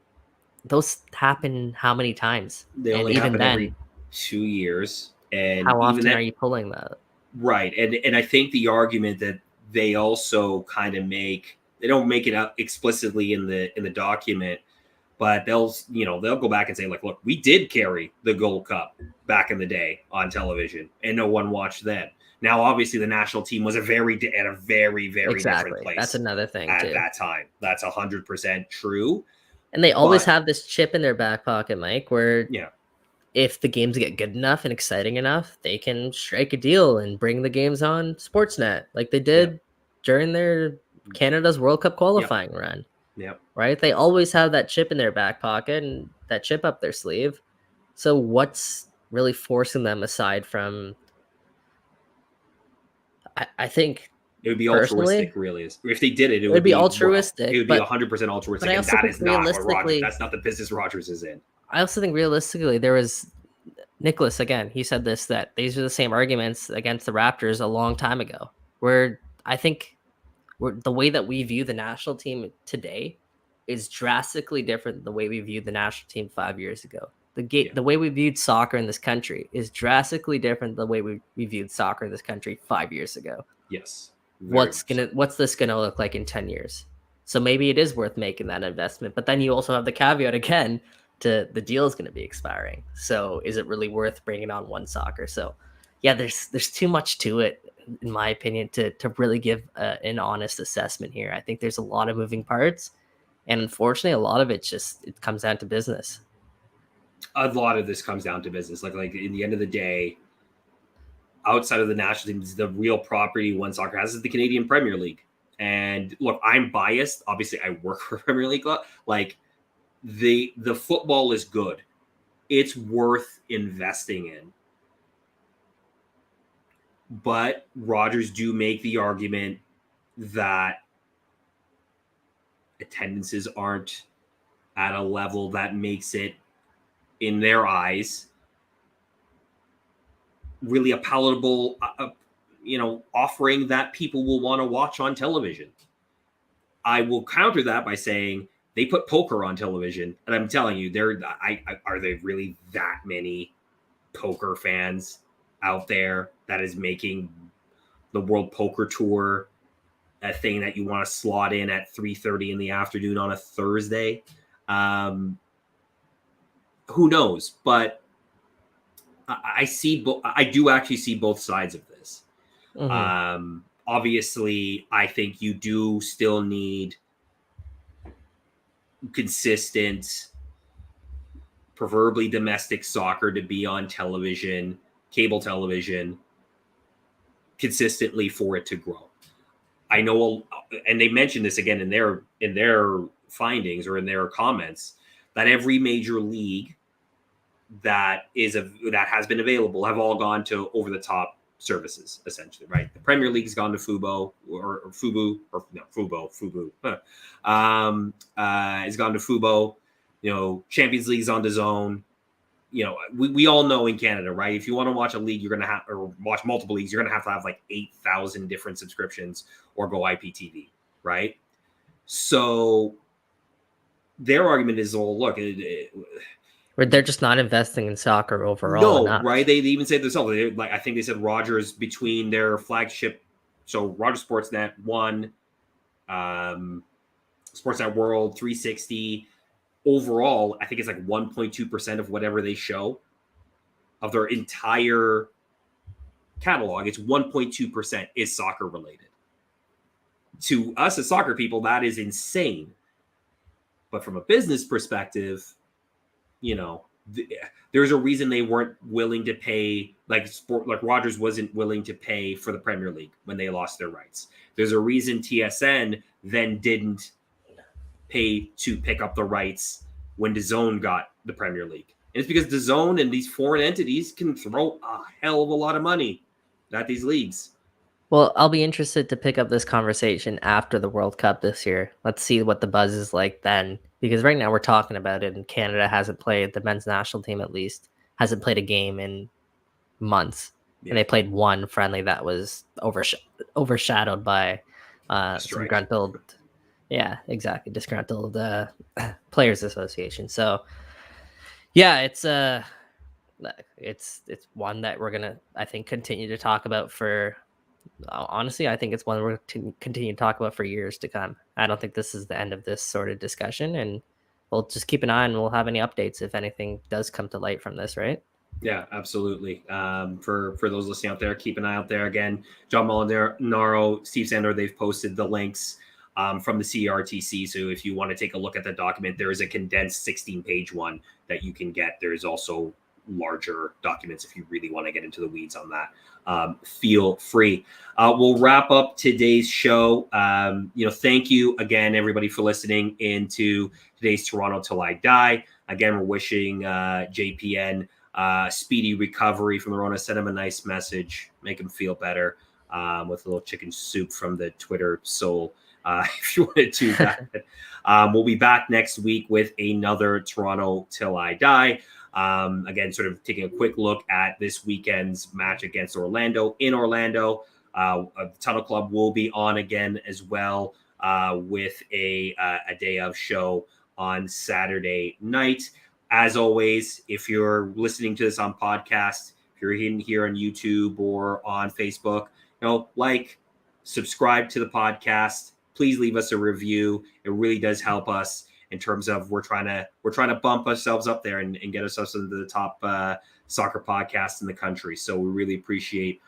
S3: those happen how many times?
S2: they
S3: And
S2: only
S3: even
S2: happen
S3: then,
S2: every 2 years, and
S3: how
S2: even
S3: often
S2: then,
S3: are you pulling that?
S2: right? And I think the argument that they also kind of make, they don't make it out explicitly in the document, but they'll go back and say, like, look, we did carry the Gold Cup back in the day on television, and no one watched then. Now, obviously, the national team was at a very, very different place.
S3: That's another thing
S2: at
S3: too.
S2: that time. That's 100% true.
S3: And they always have this chip in their back pocket, Mike, where
S2: Yeah,
S3: if the games get good enough and exciting enough, they can strike a deal and bring the games on Sportsnet, like they did during their Canada's World Cup qualifying run.
S2: Yep.
S3: Right? They always have that chip in their back pocket and that chip up their sleeve. So what's really forcing them, aside from, I think
S2: it would be
S3: personally,
S2: altruistic, really. If they did it,
S3: it would be altruistic.
S2: It would be 100% altruistic,
S3: but I
S2: and
S3: also
S2: that
S3: think
S2: is not what Rogers.
S3: realistically,
S2: That's not the business Rogers is in.
S3: I also think realistically, there was Nicholas again. He said this, that these are the same arguments against the Raptors a long time ago. Where I think the way that we view the national team today is drastically different than the way we viewed the national team 5 years ago. The way we viewed soccer in this country is drastically different than the way we viewed soccer in this country 5 years ago.
S2: Yes.
S3: What's this gonna look like in 10 years? So maybe it is worth making that investment. But then you also have the caveat again to the deal is going to be expiring. So is it really worth bringing on one soccer? So yeah, there's too much to it, in my opinion, to really give an honest assessment here. I think there's a lot of moving parts, and unfortunately, a lot of it comes down to business.
S2: A lot of this comes down to business. Like in the end of the day, outside of the national teams, the real property one soccer has is the Canadian Premier League. And look, I'm biased. Obviously, I work for Premier League. Like the football is good. It's worth investing in. But Rogers do make the argument that attendances aren't at a level that makes it, in their eyes, really a palatable, offering that people will want to watch on television. I will counter that by saying they put poker on television, and I'm telling you, are there really that many poker fans out there that is making the World Poker Tour a thing that you want to slot in at 3:30 in the afternoon on a Thursday? Who knows? But I do actually see both sides of this. Mm-hmm. Obviously, I think you do still need consistent, preferably domestic soccer to be on television, cable television, consistently for it to grow. I know, and they mentioned this again in their findings or in their comments, that every major league that has been available have all gone to over-the-top services, essentially, right? The Premier League's gone to Fubo has gone to Fubo. Champions League's on DAZN. We all know in Canada, right? If you want to watch a league, you're gonna have, or watch multiple leagues, you're gonna have like 8,000 different subscriptions or go IPTV, right? So their argument is, look,
S3: they're just not investing in soccer overall.
S2: No, right? They even said themselves. I think they said Rogers, between their flagship, so Rogers Sportsnet 1, Sportsnet World 360. Overall, I think it's like 1.2% of whatever they show of their entire catalog. It's 1.2% is soccer related. To us as soccer people, that is insane. But from a business perspective, there's a reason they weren't willing to pay, like Rogers wasn't willing to pay for the Premier League when they lost their rights. There's a reason TSN then didn't pay to pick up the rights when DAZN got the Premier League. And it's because DAZN and these foreign entities can throw a hell of a lot of money at these leagues.
S3: Well, I'll be interested to pick up this conversation after the World Cup this year. Let's see what the buzz is like then. Because right now we're talking about it, and Canada hasn't played, the men's national team at least, hasn't played a game in months. Yeah. And they played one friendly that was overshadowed by some disgruntled, disgruntled Players Association. So, yeah, it's one that we're going to, I think, continue to talk about for... Honestly, I think it's one we're to continue to talk about for years to come. I don't think this is the end of this sort of discussion, and we'll just keep an eye and we'll have any updates if anything does come to light from this, right?
S2: Yeah, absolutely. For those listening out there, keep an eye out there. Again, John Molinaro, Steve Sandor, they've posted the links from the CRTC. So if you want to take a look at the document, there is a condensed 16-page one that you can get. There's also larger documents if you really want to get into the weeds on that. Feel free. We'll wrap up today's show. Thank you again, everybody, for listening into today's Toronto Till I Die. Again, we're wishing JPN speedy recovery from the Rona. Send him a nice message, make him feel better with a little chicken soup from the Twitter soul. If you want to do that. We'll be back next week with another Toronto Till I Die. Again, sort of taking a quick look at this weekend's match against Orlando in Orlando. Tunnel Club will be on again as well with a day of show on Saturday night. As always, if you're listening to this on podcast, if you're in here on YouTube or on Facebook, subscribe to the podcast. Please leave us a review. It really does help us. In terms of we're trying to bump ourselves up there and get ourselves into the top soccer podcasts in the country. So we really appreciate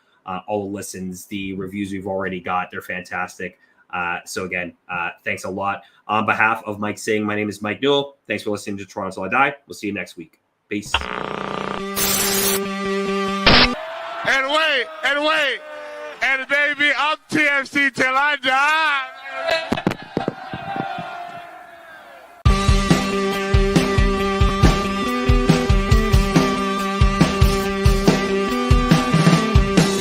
S2: all the listens, the reviews we've already got. They're fantastic. So again, thanks a lot. On behalf of Mike Singh, my name is Mike Newell. Thanks for listening to Toronto Till I Die. We'll see you next week. Peace.
S1: And wait, and baby, I'm TFC till I die.